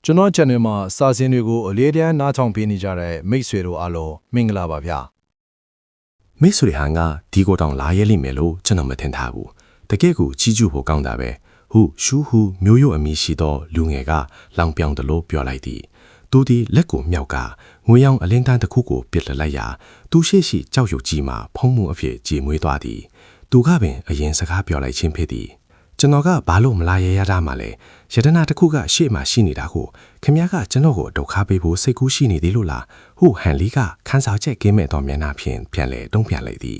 ကျွန်တော် channel မှာစာစင်တွေကိုအလေးတန်းနားထောင်ပေးနေကြတဲ့မိတ်ဆွေတို့အားလုံးမင်္ဂလာပါဗျာမိတ်ဆွေဟန်ကဒီကိုတောင်လာရဲလိမ့်မယ်လို့ကျွန်တော်မထင်ထားဘူးတကယ့်ကိုချီးကျူးဖို့ကောင်းတာပဲဟုရှူးဟူမျိုးရိုးအမည်ရှိသောလူငယ်ကလောင်ပြောင်တယ်လို့ပြောလိုက်သည်သူသည်လက်ကိုမြောက်ကငွေရောင်အလင်းတန်းတစ်ခုကိုပစ်လှလိုက်ရာသူရှိရှိကြောက်ရွံ့ကြီးမှဖုံးမှုအဖြစ်ကြေမွေးသွားသည်သူကပင်အရင်စကားပြောလိုက်ခြင်းဖြစ်သည်ကျွန်တော်ကဘာလို့မလာရဲရတာမှလဲယတနာတစ်ခုကရှေ့မှာရှိနေတာကိုခင်ဗျားကကျွန်တော်ကိုဒုက္ခပေးဖို့စိတ်ကူးရှိနေသေးလို့လားဟုဟန်လီကခန်းဆောင်ချက်ကင်းမဲ့တော်မျက်နှာဖြင့်ပြန်လဲတုံးပြန်လိုက်သည်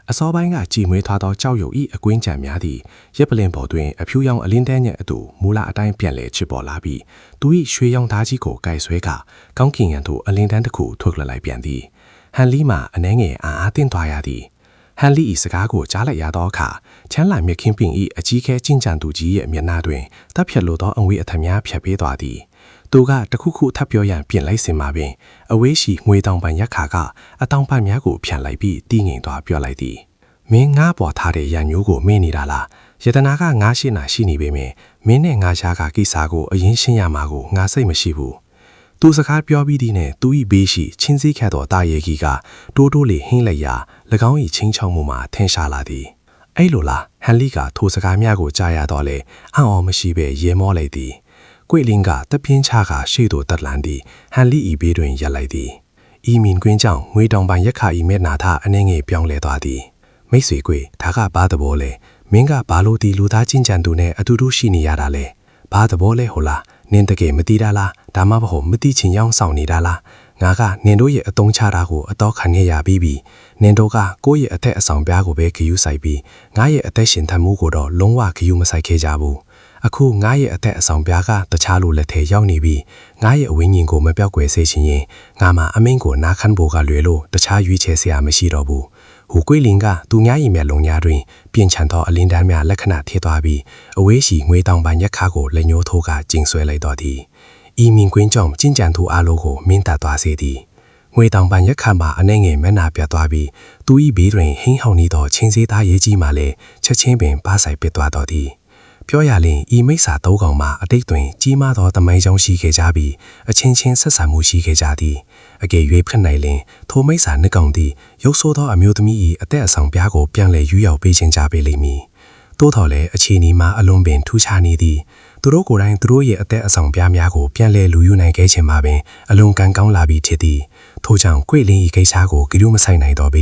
အစောပိုင်းကကြည်မွေးထားသောကြောက်ရွံ့ဤအကွင်းကြံများသည့်ရက်ပလင်ပေါ်တွင်အဖြူရောင်အလင်းတန်းညက်အတူမူလအတိုင်းပြန်လဲချစ်ပေါ်လာပြီးသူ၏ရွှေရောင်သားကြီးကိုကိုက်ဆွဲကကောင်းကင်ရန်သို့အလင်းတန်းတစ်ခုထွက်လာလိုက်ပြန်သည်ဟန်လီမှအနှဲငယ်အားတင်းသွားရသည်ဟန်လီ၏စကားကိုကြားလိုက်ရသောအခါချမ်းလာမြခင်ပင်၏အကြီးခဲကျဉ်ကြံသူကြီးရဲ့မျက်နှာတွင်တပ်ဖြတ်လိုသောအငွေအထများဖြတ်ပေးသွားသည်သူကတခုခုထပ်ပြောရန်ပြင်လိုက်စင်မှာပင်အဝေးရှိငွေတောင်ပန်ရက်ခါကအတောင်ပန်များကိုဖြန့်လိုက်ပြီးတီးငိမ်သွားပြောလိုက်သည်မင်းငါးပေါ်ထားတဲ့ရန်မျိုးကိုမင်းနေတာလားယတနာကငါးရှင်းနာရှိနေပေမဲ့မင်းနဲ့ငါရှားကကိစ္စကိုအရင်ရှင်းရမှာကိုငါစိတ်မရှိဘူးသူစကားပြောပြီးသည်နဲ့သူ၏ဘေးရှိချင်းစည်းခတ်သောတာရဲကြီးကတိုးတိုးလေးဟင်းလိုက်ရာ၎င်း၏ချင်းချောင်းမှုမှာထင်ရှားလာသည်အဲ့လိုလားဟန်လီကထိုစကားများကိုကြားရတော့လေအံ့ဩမရှိပဲရေမောလိုက်သည်ကွေလင်းကတပြင်းချကရှေ့သို့တက်လန်သည်ဟန်လီ၏ဘေးတွင်ရပ်လိုက်သည်ဤမင်ကွင်းကြောင့်ငွေတောင်ပန်ရက်ခါ၏မျက်နာထအနှင်းငယ်ပြောင်းလဲသွားသည်မိတ်ဆွေကွေဒါကဘာသဘောလဲမင်းကဘာလို့ဒီလူသားချင်းကြံသူနဲ့အတူတူရှိနေရတာလဲဘာသဘောလဲဟိုလားနင်တကယ်မသိတာလားဒါမှမဟုတ်မသိချင်ရောက်ဆောင်နေတာလားငါကနင်တို့ရဲ့အတုံးချတာကိုအတော့ခံရရပြီးပြီနင်တို့ကကိုယ့်ရဲ့အသက်အဆောင်ပြားကိုပဲဂယူးဆိုင်ပြီးငါရဲ့အသက်ရှင်သန်မှုကိုတော့လုံးဝဂယူးမဆိုင်ခဲ့ကြဘူးအခုငါရဲ့အသက်အဆောင်ပြားကတခြားလူလက်ထဲရောက်နေပြီးငါရဲ့အဝိညာဉ်ကိုမပြောက်ကွယ်စေချင်ရင်ငါမှအမင်းကိုနားခန့်ဖို့ကလွယ်လို့တခြားရွေးချယ်စရာမရှိတော့ဘူးဟူကွေလင်းကသူများ၏မျက်လုံးများတွင်ပြင်ချန်သောအလင်းတန်းများလက္ခဏာထည့်သွားပြီးအဝေးရှိငွေတောင်ပန်ရက်ခါကိုလက်ညှိုးထိုးကကျင်းဆွဲလိုက်တော်သည်ဤမင်ကွင်းကြောင့်ကျဉ်ကြံသူအလိုကိုမင်းတတ်သွားစေသည်ငွေတောင်ပန်ရက်ခါမှာအနှဲငယ်မျက်နှာပြတ်သွားပြီးသူ၏ဘေးတွင်ဟင်းဟောင်းနေသောချင်းစေးသားရေးကြီးမှလည်းချက်ချင်းပင်ပါဆိုင်ပစ်သွားတော်သည်ပြောရရင်ဤမိစ္ဆာသုံးကောင်မှာအတိတ်တွင်ကြီးမားသောသမိုင်းကြောင်းရှိခဲ့ကြပြီးအချင်းချင်းဆက်ဆံမှုရှိခဲ့ကြသည်အကယ်၍ဖြစ်နိုင်လင်ထိုမိစ္ဆာနှစ်ကောင်သည်ရုပ်ဆိုးသောအမျိုးသမီး၏အသက်အဆောင်ပြားကိုပြန်လည်ယူရောက်ပေးခြင်းကြပေလိမ့်မည်သို့တော်လည်းအခြေအနေမှာအလွန်ပင်ထူးခြားနေသည်သူတို့ကိုယ်တိုင်သူတို့ရဲ့အသက်အဆောင်ပြားများကိုပြန်လည်လူယူနိုင်ခဲ့ခြင်းမှာပင်အလွန်ကံကောင်းလာပြီးဖြစ်သည်ထို့ကြောင့်ကွေလင်း၏ကိစ္စကိုဂရုမစိုက်နိုင်တော့ပေ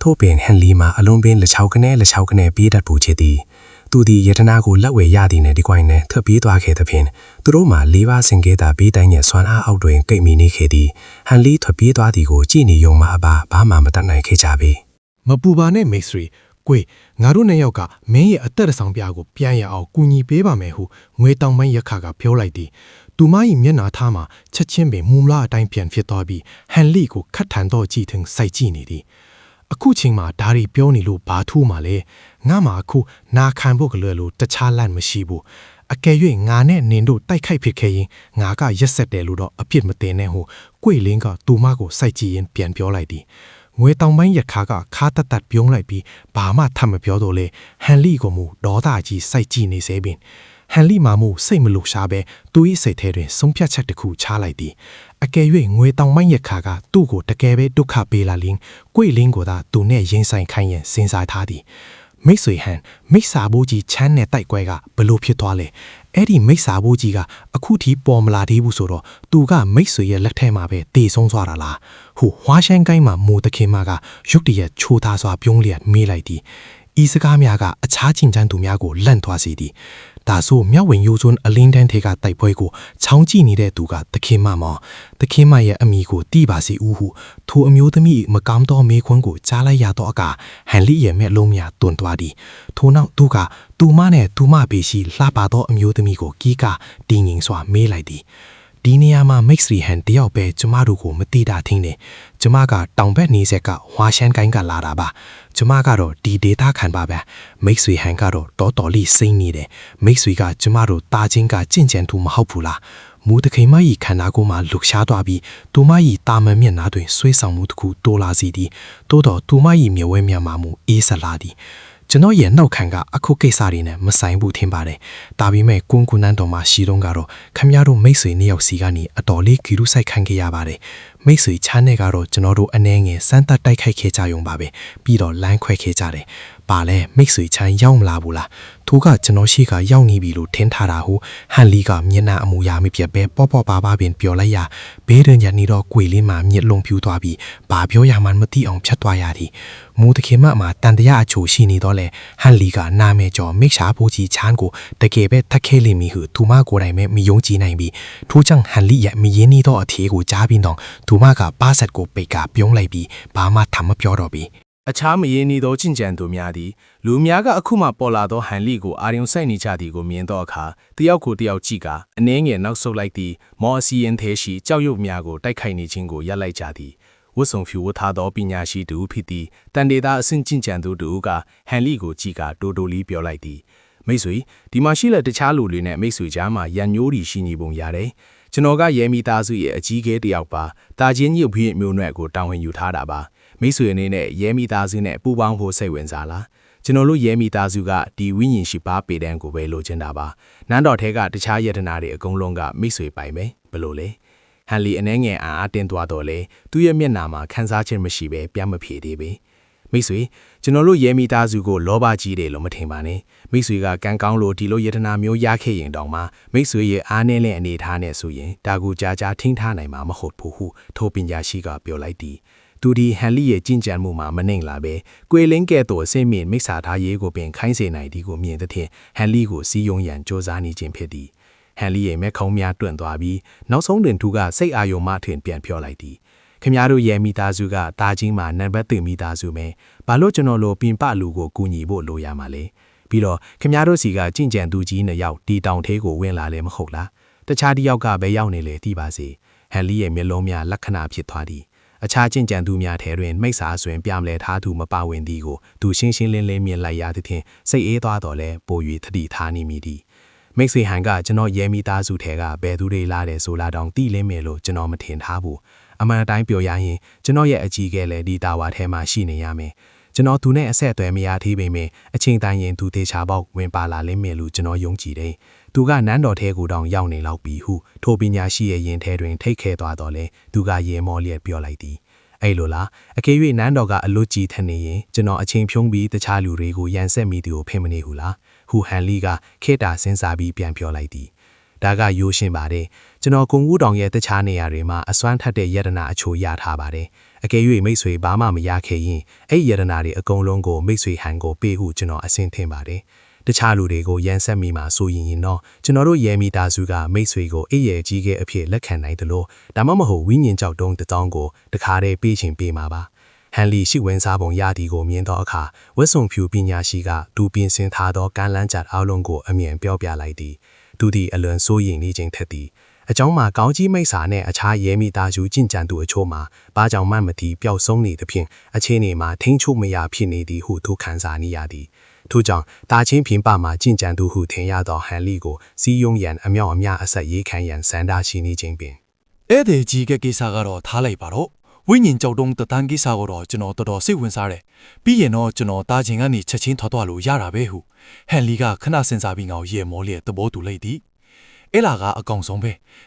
ထို့ပင်ဟန်လီမှာအလွန်ပင်လက်ချောက်ကနေပြေးတတ်ပူချစ်သည်သူသည်ယတနာကိုလက်ဝဲရသည်နဲ့ဒီကွိုင်းနဲ့ထွက်ပြေးသွားခဲ့သဖြင့်သူတို့မှလေးပါးစင်ကဲတာဘေးတိုင်းရဲ့ဆွမ်းအားအောက်တွင်ကိတ်မီနေခဲ့သည်ဟန်လီထွက်ပြေးသွားသည်ကိုကြည်နေယုံမှအပါဘာမှမတတ်နိုင်ခဲ့ကြပေမပူပါနဲ့မိတ်ဆွေကွေငါတို့နှစ်ယောက်ကမင်းရဲ့အသက်အဆောင်ပြားကိုပြန်ရအောင်ကူညီပေးပါမယ်ဟုငွေတောင်ပိုင်းရက်ခါကပြောလိုက်သည်သူမ၏မျက်နှာထားမှာချက်ချင်းပင်မူလာအတိုင်းပြန်ဖြစ်သွားပြီးဟန်လီကိုခတ်ထန်တော့ကြည့်ထင်စိုက်ကြည့်နေသည်အခုချိန်မှာဒါရီပြောနေလို့ဘာထူးမှလဲငါမှအခုနာခံဖို့ကလွယ်လို့တခြားလန့်မရှိဘူးအကယ်၍ငါနဲ့နင်တို့တိုက်ခိုက်ဖြစ်ခဲ့ရင်ငါကရက်ဆက်တယ်လို့တော့အပြစ်မတင်နဲ့ဟုကွေလင်းကသူမကိုစိုက်ကြည့်ရင်ပြန်ပြောလိုက်သည်ငွေတောင်ပိုင်းရခါကခါတတ်ပြုံးလိုက်ပြီးဘာမှထပ်မပြောတော့လေဟန်လီကိုမူဒေါသကြီးစိုက်ကြည့်နေစေပင်ဟန်လီမာမူစိတ်မလို့ရှားပဲသူ၏စိတ်ထဲတွင်ဆုံးဖြတ်ချက်တစ်ခုချလိုက်သည်အကယ်၍ငွေတောင်ပိုင်းရခါကသူ့ကိုတကယ်ပဲဒုက္ခပေးလာလင်းကွေလင်းကိုသာသူနဲ့ရင်ဆိုင်ခိုင်းရင်စဉ်းစားထားသည်မိတ်ဆွေဟန်မိစ္ဆာဘိုးကြီးချမ်းနဲ့တိုက်ကွဲကဘလို့ဖြစ်သွားလဲအဲ့ဒီမိစ္ဆာဘိုးကြီးကအခုထိပေါ်မလာသေးဘူးဆိုတော့သူကမိတ်ဆွေရဲ့လက်ထဲမှာပဲတည်ဆုံးသွားတာလားဟိုဝါရှန်ကိုင်းမှာမိုးတခင်မကရုတ်တရက်ချိုးသားစွာပြုံးလျက်မေးလိုက်သည်ဤစကားများကအခြားချင်းချမ်းသူများကိုလန့်သွားစေသည်ဒါဆိုမြောက်ဝင်ရိုးစွန်းအလင်းတန်းထဲကတိုက်ပွဲကိုချောင်းကြည့်နေတဲ့သူကသခင်မမောင်သခင်မရဲ့အမိကိုတီးပါစီဦးဟုထိုအမျိုးသမီးမကောင်းသောမေခွန်းကိုကြားလိုက်ရတော့အခါဟန်လီရဲ့မျက်လုံးများတွန်သွားသည်ထို့နောက်သူကသူမနဲ့သူမဘေးရှိလှပသောအမျိုးသမီးကိုကီးကတင်းငင်စွာမေးလိုက်သည်ဒီနေရာမှာမိတ်ဆွေဟန်တယောက်ပဲကျမတို့ကိုမတိတာထင်းတယ်ကျမကတောင်ဘက်နေဆက်ကဝါရှန်ကိုင်းကလာတာပါကျမကတော့ဒီဒေတာခံပါပဲမိတ်ဆွေဟန်ကတော့တော်လေးစိမ့်နေတယ်မိတ်ဆွေကကျမတို့တာချင်းကကြင့်ကြံသူမဟုတ်ဘူးလားမူတခိမကြီးခန္ဓာကိုယ်မှာလှုပ်ရှားသွားပြီးသူမကြီးတာမန်မျက်နှာတွင်ဆွေးဆောင်မှုတစ်ခုတိုးလာစီသည်တိုးတော့သူမကြီးမျက်ဝဲမျက်မှမူအေးဆက်လာသည် ကျွန်တော်ရဲ့နောက်ခံကအခုကိစ္စတွေနဲ့မဆိုင်ဘူးထင်ပါတယ်။ဒါပေမဲ့ကွန်းကွန်းနန်းတော်မှာရှိတော့ကတော့ခမရတို့မိတ်ဆွေနှစ်ယောက်စီကနေအတော်လေးဂီရုစိုက်ခံခဲ့ရပါတယ်။မိတ်ဆွေချမ်းနဲ့ကတော့ကျွန်တော်တို့အနေငယ်စမ်းသပ်တိုက်ခိုက်ခဲ့ကြရုံပါပဲ။ပြီးတော့လမ်းခွဲခဲ့ကြတယ်။ပါလဲမိတ်ဆွေချမ်းရောက်မလာဘူးလား။သူကကျွန်တော်ရှိကရောက်နေပြီလို့ထင်ထားတာဟုဟန်လီကမျက်နှာအမူအရာမပြတ်ပဲပေါ့ပေါ့ပါပါပင်ပြောလိုက်ရဘေးရန်ညနေတော့ကွေလေးမှာမြစ်လုံးပြူသွားပြီးဘာပြောရမှန်းမသိအောင်ဖြတ်သွားရသည်မူတခင်မမှာတန်တရာအချိုရှိနေတော့လေဟန်လီကနာမဲကျော်မိရှာဖို့ကြီးချမ်းကိုတကယ်ပဲထက်ခဲလိမ့်မည်ဟုသူမကိုယ်တိုင်ပဲမယုံကြည်နိုင်ပြီးထို့ကြောင့်ဟန်လီရဲ့မရင်းနေတော့အထေးကိုကြားပြီးတော့သူမကပါဆက်ကိုပိတ်ကပြုံးလိုက်ပြီးဘာမှထမပြောတော့ပြီအခြားမရင်းနေသောကျင့်ကြံသူများသည်လူများကအခုမှပေါ်လာသောဟန်လီကိုအာရုံစိုက်နေကြသည်ကိုမြင်သောအခါတယောက်ကိုတယောက်ကြည့်ကအနှဲငယ်နောက်ဆုတ်လိုက်သည့်မော်အစီရင်သေးရှိကြောက်ရွံ့များကိုတိုက်ခိုက်နေခြင်းကိုရပ်လိုက်ကြသည်ဝတ်စုံဖြူဝတ်ထားသောပညာရှိသူဖြစ်သည့်တန်ဒေတာအဆင့်ကျင့်ကြံသူတို့ကဟန်လီကိုကြည့်ကတိုးတိုးလေးပြောလိုက်သည်မိတ်ဆွေဒီမှာရှိတဲ့တခြားလူတွေနဲ့မိတ်ဆွေကြားမှာရန်ညိုးရီရှိနေပုံရတယ်ကျွန်တော်ကရဲမိသားစုရဲ့အကြီးကဲတယောက်ပါတာချင်းညုတ်ပြည့်မျိုးနွယ်ကိုတောင်းဝင်ယူထားတာပါမိတ်ဆွေအနေနဲ့ရဲမိသားစုနဲ့ပူးပေါင်းဖို့စိတ်ဝင်စားလားကျွန်တော်တို့ရဲမိသားစုကဒီဝိညာဉ်ရှိပါပေတန်းကိုပဲလိုချင်တာပါနန်းတော်ထဲကတခြားယတနာတွေအကုန်လုံးကမိတ်ဆွေပိုင်ပဲဘယ်လိုလဲဟန်လီအနေငယ်အားအတင်းသွားတော့လေသူ့ရဲ့မျက်နှာမှာခန်းစားခြင်းမရှိပဲပြတ်မဖြေသေးပဲမိတ်ဆွေကျွန်တော်တို့ရဲမိသားစုကိုလောဘကြီးတယ်လို့မထင်ပါနဲ့မိတ်ဆွေကကံကောင်းလို့ဒီလိုယတနာမျိုးရခဲ့ရင်တောင်မှမိတ်ဆွေရဲ့အားနည်းတဲ့အနေထားနဲ့ဆိုရင်ဒါကိုကြာကြာထိန်းထားနိုင်မှာမဟုတ်ဘူးဟုထိုပညာရှိကပြောလိုက်သည်သူဒီဟန်လီရဲ့ကျင့်ကြံမှုမှာမနှိမ်လာပဲကွေလင်းကဲ့သို့အစင်မြင့်မိစ္ဆာထားရေးကိုပင်ခိုင်းစေနိုင်သည်ကိုမြင်သဖြင့်ဟန်လီကိုစီးယုံရန်စ조사နေခြင်းဖြစ်သည်ဟန်လီရဲ့မျက်ခုံးများတွန့်သွားပြီးနောက်ဆုံးတွင်သူကစိတ်အာရုံမှထင်ပြန်ပြောလိုက်သည်ခင်ဗျားတို့ရဲ့မိသားစုကတာချင်းမှာနံပါတ်3မိသားစုပဲဘာလို့ကျွန်တော်လိုပင်ပလူကိုကူညီဖို့လိုရမှာလဲပြီးတော့ခင်ဗျားတို့စီကကြင့်ကြံသူကြီးနှစ်ယောက်ဒီတောင်ထဲကိုဝင်လာလဲမဟုတ်လားတခြားတစ်ယောက်ကပဲရောက်နေလေသိပါစေဟန်လီရဲ့မျက်လုံးများလက္ခဏာဖြစ်သွားသည်အခြားကျင့်ကြံသူများထဲတွင်မိစ္ဆာဆွင်ပြမလဲထားသူမပါဝင်သည်ကိုသူရှင်းရှင်းလင်းလင်းမြင်လိုက်ရသဖြင့်စိတ်အေးသွားတော့လဲပို၍သတိထားနေမိသည်မိတ်ဆွေဟန်ကကျွန်တော်ရဲမိသားစုထဲကဘယ်သူတွေလာတယ်ဆိုလာတောင်သိလင်းမယ်လို့ကျွန်တော်မထင်ထားဘူးအမှန်တိုင်းပြောရရင်ကျွန်တော်ရဲ့အကြီးကဲလည်းဒီတာဝါထဲမှာရှိနေရမယ်ကျွန်တော်သူနဲ့အဆက်အသွယ်မရသေးပေမဲ့အချိန်တိုင်းရင်သူတေချာပေါက်ဝင်ပါလာလိမ့်မယ်လို့ကျွန်တော်ယုံကြည်တယ်သူကနန်းတော်ထဲကိုတောင်ရောက်နေလောက်ပြီဟုထိုပညာရှိရဲ့ရင်ထဲတွင်ထိတ်ခဲသွားတော့လေသူကရေမောလျက်ပြောလိုက်သည်အဲ့လိုလားအကယ်၍နန်းတော်ကအလွတ်ကြီးထနေရင်ကျွန်တော်အချိန်ဖြုံးပြီးတခြားလူတွေကိုရန်ဆက်မိသူကိုဖင်မနေဘူးလားဟူဟန်လီကခေတ္တစဉ်းစားပြီးပြန်ပြောလိုက်သည်ဒါကရိုးရှင်းပါတယ်ကျွန်တော်ကုံကူးတောင်ရဲ့တခြားနေရာတွေမှာအစွမ်းထက်တဲ့ယတနာအချိုရထားပါတယ်အကယ်၍မိတ်ဆွေဘာမှမရခဲ့ရင်အဲ့ယတနာတွေအကုန်လုံးကိုမိတ်ဆွေဟန်ကိုပေးဟုကျွန်တော်အဆင်ထင်ပါတယ်တခြားလူတွေကိုရန်ဆက်မိမှာဆိုရင်တော့ကျွန်တော်တို့ရဲမိသားစုကမိတ်ဆွေကိုအေးရဲ့ကြီးခဲ့အဖြစ်လက်ခံနိုင်တယ်လို့ဒါမှမဟုတ်ဝိညာဉ်ကြောက်တုံးတတောင်းကိုတခါတည်းပေးချင်ပေးမှာပါဟန်လီရှိဝင်စားပုံရသည်ကိုမြင်တော့အခါဝက်ဆုံဖြူပညာရှိကသူပြင်ဆင်ထားသောကမ်းလန်းကြအားလုံးကိုအမြင်ပြောပြလိုက်သည်သူသည်အလွန်စိုးရိမ်နေခြင်းထက်သည်အကြောင်းမှာကောင်းကြီးမိစ္ဆာနဲ့အခြားရဲမိသားစုကျင့်ကြံသူအချို့မှာဘာကြောင့်မှမသိပျောက်ဆုံးနေသဖြင့်အခြေအနေမှာထိန်းချုပ်မရဖြစ်နေသည်ဟုသူခံစားနေရသည်ထို့ကြောင့်တာချင်းပြင်ပမှာကျင့်ကြံသူဟုထင်ရသောဟန်လီကိုစီးယုံရန်အမြောက်အများအဆက်ရေးခံရန်စန္ဒရှိနေခြင်းပင်အဲ့ဒီကြီးကကိစ္စကတော့ထားလိုက်ပါတော့ဝိညာဉ်ကြောက်တုံးတတန်းကိစ္စကိုတော့ကျွန်တော်တော်တော်စိတ်ဝင်စားတယ်ပြီးရင်တော့ကျွန်တော်တာချင်းကနေချက်ချင်းထွက်သွားလို့ရတာပဲဟုဟန်လီကခဏစဉ်းစားပြီးငောရေမောလျက်သဘောတူလိုက်သည်အဲ့လာကအကောင်ဆုံးပ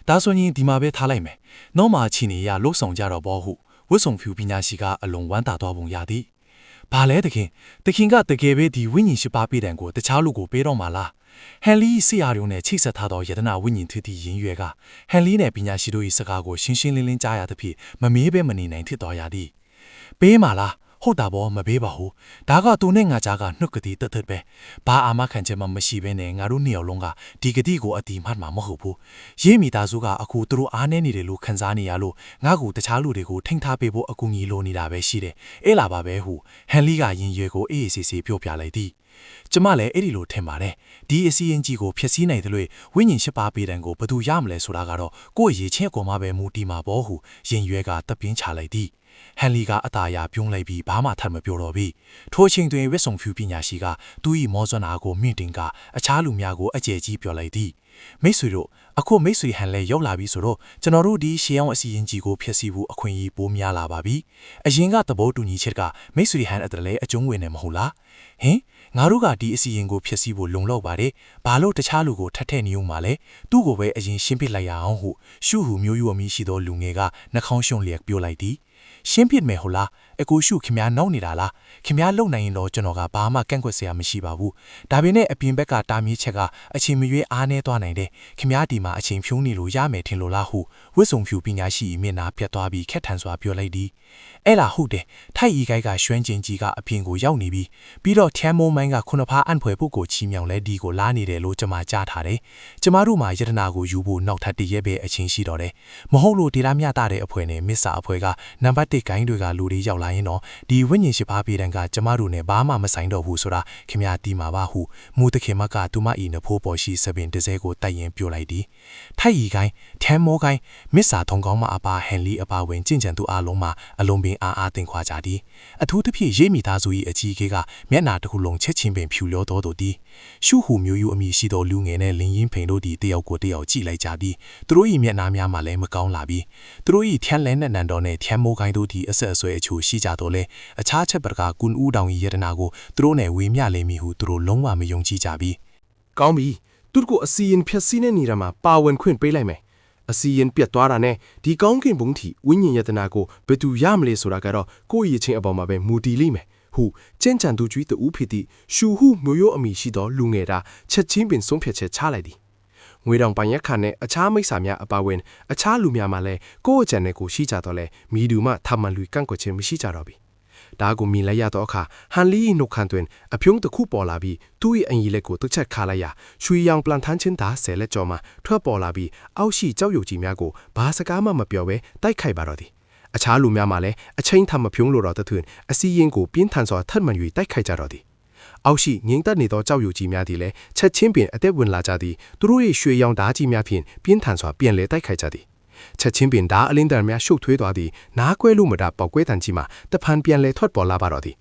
ဲဒါဆိုရင်ဒီမှာပဲထားလိုက်မယ်နောက်မှချီနေရလှုပ်ဆောင်ကြတော့ဘောဟုဝတ်ဆောင်ဖြူပညာရှိကအလွန်ဝမ်းသာသွားပုံရသည်ဘာလဲတခင်ကတကယ်ပဲဒီဝိညာဉ်ရှိပါပေးတယ်ကိုတခြားလူကိုပေးတော့မှာလားဟန်လီဆရာရုံနဲ့ချိတ်ဆက်ထားသောယတနာဝိညာဉ်ထသည့်ရင်ရွယ်ကဟန်လီနဲ့ပညာရှိတို့၏စကားကိုရှင်းရှင်းလင်းလင်းကြားရသဖြင့်မမေးပဲမနေနိုင်ဖြစ်သွားရသည်ပေးမှာလားဟုတ်တာပေါ့မပေးပါဘူးဒါကသူနဲ့ငါကြားကနှုတ်ကတိတတ်ပဲဘာအာမခံချက်မှမရှိဘဲနဲ့ငါတို့နှစ်ယောက်လုံးကဒီကတိကိုအတိမတ်မှာမဟုတ်ဘူးရေးမိသားစုကအခုသူတို့အားနေနေတယ်လို့ခံစားနေရလို့ငါ့ကိုတခြားလူတွေကိုထိန်းထားပေးဖို့အကူအညီလိုနေတာပဲရှိတယ်အဲ့လာပါပဲဟုဟန်လီကရင်ရွယ်ကိုအေးအေးဆေးဆေးပြောပြလိုက်သည်ကျမလည်းအဲ့ဒီလိုထင်ပါတယ်ဒီအစီရင်ကြီးကိုဖျက်ဆီးနိုင်တယ်လို့ဝိညာဉ်၈ပါးပေးတယ်ကိုဘယ်သူရမလဲဆိုတာကတော့ကိုယ့်အရေးချင်းအကောင်မှပဲမူတည်မှာပေါ့ဟုရင်ရွယ်ကတပ်ပြင်းချလိုက်သည်ဟန်လီကအတားအရာပြုံးလိုက်ပြီးဘာမှထပ်မပြောတော့ပြီထိုအချိန်တွင်ဝက်ဆုံဖြူပညာရှိကသူ၏မောစွမ်းအားကိုမြင့်တင်ကအခြားလူများကိုအကျယ်ကြီးပြောလိုက်သည်မိတ်ဆွေတို့အခုမိတ်ဆွေဟန်လဲရောက်လာပြီဆိုတော့ကျွန်တော်တို့ဒီရှေးအောင်အစီရင်ကြီးကိုဖျက်ဆီးဖို့အခွင့်အရေးပိုများလာပါပြီအရင်ကသဘောတူညီချက်ကမိတ်ဆွေဟန်အတွက်လည်းအကျုံးဝင်နေမဟုတ်လားဟင် ငါတို့ကဒီအစီရင်ကိုဖျက်ဆီးဖို့လုံလောက်ပါတယ်ဘာလို့တခြားလူကိုထပ်ထည့်နေုံမှာလဲသူ့ကိုပဲအရင်ရှင်းပြလိုက်ရအောင်ဟုရှုဟုမျိုးယူအမိရှိသောလူငယ်ကနှာခေါင်းရှုံလျက်ပြောလိုက်သည်ရှင်းပြမယ်ဟုတ်လားအကိုရှုခင်ဗျားနောက်နေတာလားခင်ဗျားလုံနိုင်ရင်တော့ကျွန်တော်ကဘာမှကန့်ကွက်စရာမရှိပါဘူးဒါပေမဲ့အပြင်ဘက်ကတာမီးချက်ကအချိန်မရွေးအားနေသွားနိုင်တယ်ခင်ဗျားဒီမှာအချိန်ဖြုံးနေလို့ရမယ်ထင်လို့လားဟုဝစ်စုံဖြူပညာရှိမျက်နှာပြတ်သွားပြီးခက်ထန်စွာပြောလိုက်သည်အဲ့လားဟုတ်တယ်ထိုက်ဤကိုက်ကရွှမ်းကျင်ကြီးကအပြင်ကိုရောက်နေပြီးတော့ထမ်းမိုးမိုင်းကခုနဖားအန်ဖွယ်ပုတ်ကိုချီမြောင်လဲဒီကိုလာနေတယ်လို့ကျွန်မကြားထားတယ်ကျမတို့မှာယတနာကိုယူဖို့နောက်ထပ်တရက်ပဲအချိန်ရှိတော့တယ်မဟုတ်လို့ဒေတာမျှတာတဲ့အဖွဲနဲ့မစ္စာအဖွဲကနံပါတ်1ဂိုင်းတွေကလူတွေရောက်လာရင်တော့ဒီဝိညာဉ်ရှိပါးပေတံကကျမတို့နဲ့ဘာမှမဆိုင်တော့ဘူးဆိုတာခင်ဗျာတီးမှာပါဟုမူတခင်မကသူမဤနဖိုးပေါ်ရှိစပင်တစဲကိုတိုက်ရင်ပြိုလိုက်သည်ထိုက်ဤကိုင်းထမ်းမိုးကိုင်းမစ္စာထုံကောင်းမအပါဟန်လီအပါဝင်ကြင်ကြံသူအလုံးမှာအလုံးပင်အားတင်ခွာကြသည်အထူးသဖြင့်ရေးမိသားစု၏အကြီးအကဲကမျက်နာတစ်ခုလုံးချက်ချင်းပင်ဖြူလျောတော်သည်ရှုဟုမျိုးယူအမိရှိသောလူငယ်နဲ့လင်းရင်ဖိန်တို့သည်တယောက်ကိုတယောက်ကြည့်လိုက်ကြသည်သူတို့၏မျက်နှာများမှလည်းမကောင်းလာပြီးသူတို့၏ထမ်းလဲနဲ့နန်တော်နဲ့ထမ်းမိုးကိုင်းတို့သည်အဆက်အဆွဲအချို့ရှိကြတော့လဲအခြားချက်ပတကာကွန်ဦးတောင်၏ယတနာကိုသူတို့နဲ့ဝေမျှလိမ့်မည်ဟုသူတို့လုံးဝမယုံကြည်ကြပြီး ကောင်းပြီသူတို့ကိုအစီရင်ဖြတ်စည်းနေနေရမှာပါဝင်ခွင့်ပေးလိုက်မယ်အစီရင်ပြတ်သွားတာနဲ့ဒီကောင်းကင်ဘုံထီဝိညာဉ်ယတနာကိုဘယ်သူရမလဲဆိုတာကတော့ကိုယ့်ရဲ့ချင်းအပေါ်မှာပဲမူတည်လိမ့်မယ်ဟုကျင့်ကြံသူကြီးတူဖြစ်သည့်ရှူဟုမျိုးရိုးအမိရှိသောလူငယ်တာချက်ချင်းပင်ဆုံးဖြတ်ချက်ချလိုက်သည်ငွေတောင်ပိုင်ရက်ခါနဲ့အခြားမိစ္ဆာများအပါဝင်အခြားလူများမှလည်းကိုယ့်အကြံနဲ့ကိုရှိကြတော့လဲမိဒူမှထမှန်လူကန့်ကွက်ခြင်းမရှိကြတော့ပြီဒါကိုမြင်လိုက်ရတော့အခါဟန်လီနှုတ်ခမ်းတွင်အပြုံးတစ်ခုပေါ်လာပြီးသူ့ရဲ့အင်ကြီးလက်ကိုတစ်ချက်ခါလိုက်ရရွှေရောင်ပလန်ထန်းချင်းသားဆယ်လက်ကျော်မှထွက်ပေါ်လာပြီးအောက်ရှိကြောက်ရွံ့ကြီးများကိုဘာစကားမှမပြောဘဲတိုက်ခိုက်ပါတော့သည်အခြားလူများမှလည်းအချင်းထမပြုံးလိုတော့တဲ့တွင်အစီရင်ကိုပြင်းထန်စွာထပ်မံ၍တိုက်ခိုက်ကြတော့သည်အောက်ရှိငင်းတက်နေသောကြောက်ရွံ့ကြီးများသည်လည်းချက်ချင်းပင်အသက်ဝင်လာကြသည်သူတို့၏ရွှေရောင်ဓာတ်ကြီးများဖြင့်ပြင်းထန်စွာပြန်လဲတိုက်ခိုက်ကြသည်ချက်ချင်းပင်ဓာအလင်းတန်များရှုပ်ထွေးသွားသည်နားကွဲလို့မတာပေါက်ကွဲတန်ကြီးမှာတဖန်ပြန်လဲထွက်ပေါ်လာပါတော့သည်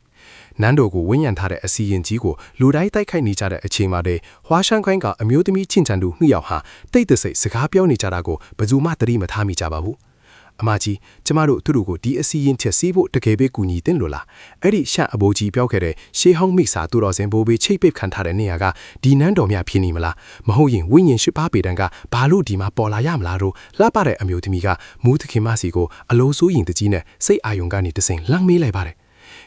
နန်းတော်ကိုဝင်းရံထားတဲ့အစီရင်ကြီးကိုလူတိုင်းတိုက်ခိုက်နေကြတဲ့အချိန်မှာတည်းဟွာရှန်ခိုင်းကအမျိုးသမီးချင်းချန်သူနှစ်ယောက်ဟာတိတ်တဆိတ်စကားပြောနေကြတာကိုဘယ်သူမှသတိမထားမိကြပါဘူးအမကြီးကျမတို့သူတို့ကိုဒီအစီရင်ချက်စီးဖို့တကယ်ပဲကူညီတင်လို့လားအဲ့ဒီရှန့်အဘိုးကြီးပြောခဲ့တဲ့ရှေးဟောင်းမိစာသူတော်စင်ဘိုးဘေးချိတ်ပိတ်ခံထားတဲ့နေရာကဒီနန်းတော်များဖြစ်နေမလားမဟုတ်ရင်ဝိညာဉ်ရှိပါပေတံကဘာလို့ဒီမှာပေါ်လာရမလားတို့လှပတဲ့အမျိုးသမီးကမူးသခင်မစီကိုအလိုဆိုးရင်တကြီးနဲ့စိတ်အာယုံကနေတဆင်လှမ်းမေးလိုက်ပါတယ်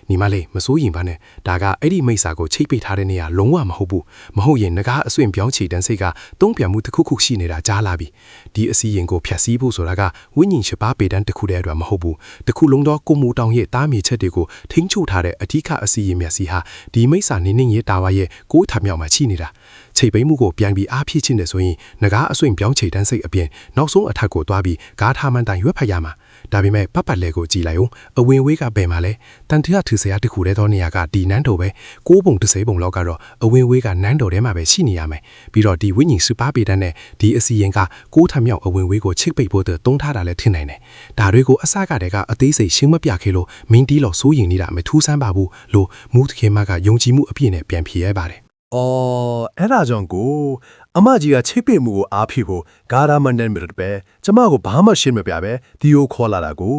ညီမလေးမစိုးရင်ပါနဲ့ဒါကအဲ့ဒီမိစာကိုချိတ်ပိတ်ထားတဲ့နေရာလုံးဝမဟုတ်ဘူးမဟုတ်ရင်ငကားအဆွင့်ပြောင်းချီတန်းစိတ်ကတုံးပြန်မှုတစ်ခုခုရှိနေတာကြားလာပြီဒီအစီရင်ကိုဖျက်ဆီးဖို့ဆိုတာကဝိညာဉ်ရှိပါပေတံတစ်ခုတည်းအတွက်မဟုတ်ဘူးတစ်ခုလုံးသောကိုမူတောင်ရဲ့တားမြေချက်တွေကိုထိန်းချုပ်ထားတဲ့အထီးကအစီရင်မျက်စိဟာဒီမိစာနေနေရဲ့တာဝါရဲ့ကိုးထမြောက်မှာရှိနေတာချိတ်ပိတ်မှုကိုပြန်ပြီးအားဖြည့်ခြင်းတယ်ဆိုရင်ငကားအဆွင့်ပြောင်းချီတန်းစိတ်အပြင်နောက်ဆုံးအထက်ကိုတွားပြီးဂါထာမှန်တိုင်ရွက်ဖတ်ရမှာဒါပေမဲ့ပတ်လဲကိုကြည်လိုက်အောင်အဝင်ဝေးကဘယ်မှာလဲတန်တရထူစရာတခုတည်းသောနေရာကဒီနန်းတော်ပဲ6ပုံ30ပုံလောက်ကတော့အဝင်ဝေးကနန်းတော်ထဲမှာပဲရှိနေရမယ်ပြီးတော့ဒီဝိညာဉ်စူပါပေတန်းနဲ့ဒီအစီရင်က6ထမြောက်အဝင်ဝေးကိုချစ်ပိတ်ဖို့တုံးထားတာလည်းထင်နိုင်တယ်ဒါတွေကိုအစကတည်းကအသေးစိတ်ရှင်းမပြခဲ့လို့မင်းတီးလို့စိုးရင်နေတာမထူးဆန်းပါဘူးလို့မူးသခင်မကယုံကြည်မှုအပြည့်နဲ့ပြန်ဖြေရပါတယ်အော်အဲ့ဒါကြောင့်ကိုအမကြီးကချိတ်ပိတ်မှုကိုအားဖြည့်ဖို့ဂါရာမန်ဒန်မီရတ်ပဲကျမကိုဘာမှရှင်းမပြပဲဒီကိုခေါ်လာတာကို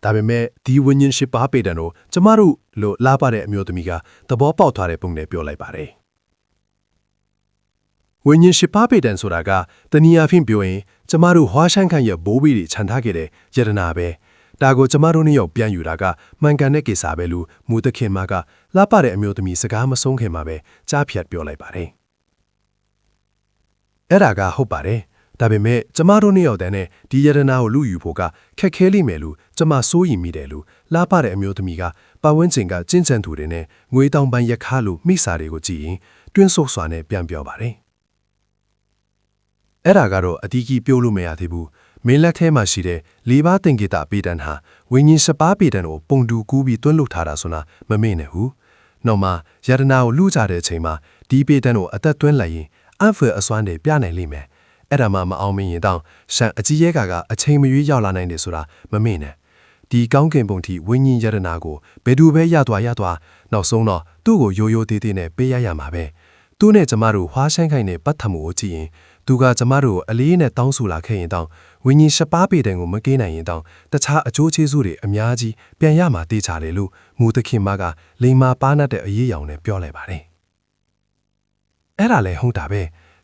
ဒါပေမဲ့ဒီဝိညာဉ်ရှိပါပေတံတို့ကျမတို့လို့လာပါတဲ့အမျိုးသမီးကသဘောပေါက်ထားတဲ့ပုံနဲ့ပြောလိုက်ပါတယ်ဝိညာဉ်ရှိပါပေတံဆိုတာကတနည်းအားဖြင့်ပြောရင်ကျမတို့ဟွာရှန်ခန့်ရဲ့ဘိုးဘီတွေခြံထားခဲ့တဲ့ယတနာပဲဒါကိုကျမတို့နှစ်ယောက်ပြန်ယူတာကမှန်ကန်တဲ့ကိစ္စပဲလို့မူသခင်မကလာပါတဲ့အမျိုးသမီးစကားမဆုံးခင်မှာပဲကြားဖြတ်ပြောလိုက်ပါတယ်အဲ့ဒါကဟုတ်ပါတယ်ဒါပေမဲ့ကျမတို့နှစ်ယောက်တန်းနဲ့ဒီယတနာကိုလူယူဖို့ကခက်ခဲလိမ့်မယ်လို့ကျမစိုးရိမ်မိတယ်လို့လာပါတဲ့အမျိုးသမီးကပတ်ဝန်းကျင်ကကျင့်ကြံသူတွေနဲ့ငွေတောင်ပန်ရက်ခါလို့မိစာတွေကိုကြည့်ရင်တွင်းဆုပ်စွာနဲ့ပြန်ပြောပါတယ်အဲ့ဒါကတော့အတီးကြီးပြောလို့မရသေးဘူးမင်းလက်ထဲမှာရှိတဲ့လေးပါးတင်ကေတာပေတံဟာဝိညာဉ်စပါးပေတံကိုပုံတူကူးပြီးတွန်းလုထားတာဆိုတာမမေ့နဲ့ဘူးနောက်မှယတနာကိုလူကြတဲ့အချိန်မှာဒီပေတံကိုအသက်သွင်းလိုက်ရင်အံ့ဖွယ်အစွမ်းတွေပြနိုင်လိမ့်မယ်အဲ့ဒါမှမအောင်မရင်တော့ရှန်အကြီးရဲကအချိန်မရွေးရောက်လာနိုင်တယ်ဆိုတာမမေ့နဲ့ဒီကောင်းကင်ဘုံထိဝိညာဉ်ယတနာကိုဘယ်သူပဲရသွားနောက်ဆုံးတော့သူ့ကိုရိုးရိုးသေးသေးနဲ့ပေးရမှာပဲသူနဲ့ကျမတို့ဟွာရှန်းခိုင်နဲ့ပတ်ထမှုကိုကြည့်ရင်သူကကျမတို့ကိုအလေးနဲ့တောင်းဆိုလာခဲ့ရင်တောင်ဝိညာဉ်ရှပါးပေတဲ့ကိုမကေးနိုင်ရင်တောင်တခြားအကျိုးကျေးဇူးတွေအများကြီးပြန်ရမှာသိချတယ်လို့မူသခင်မကလိမ္မာပါနတ်တဲ့အရေးအယောင်နဲ့ပြောလိုက်ပါတယ် အဲ့ဒါလည်းဟုတ်တာပ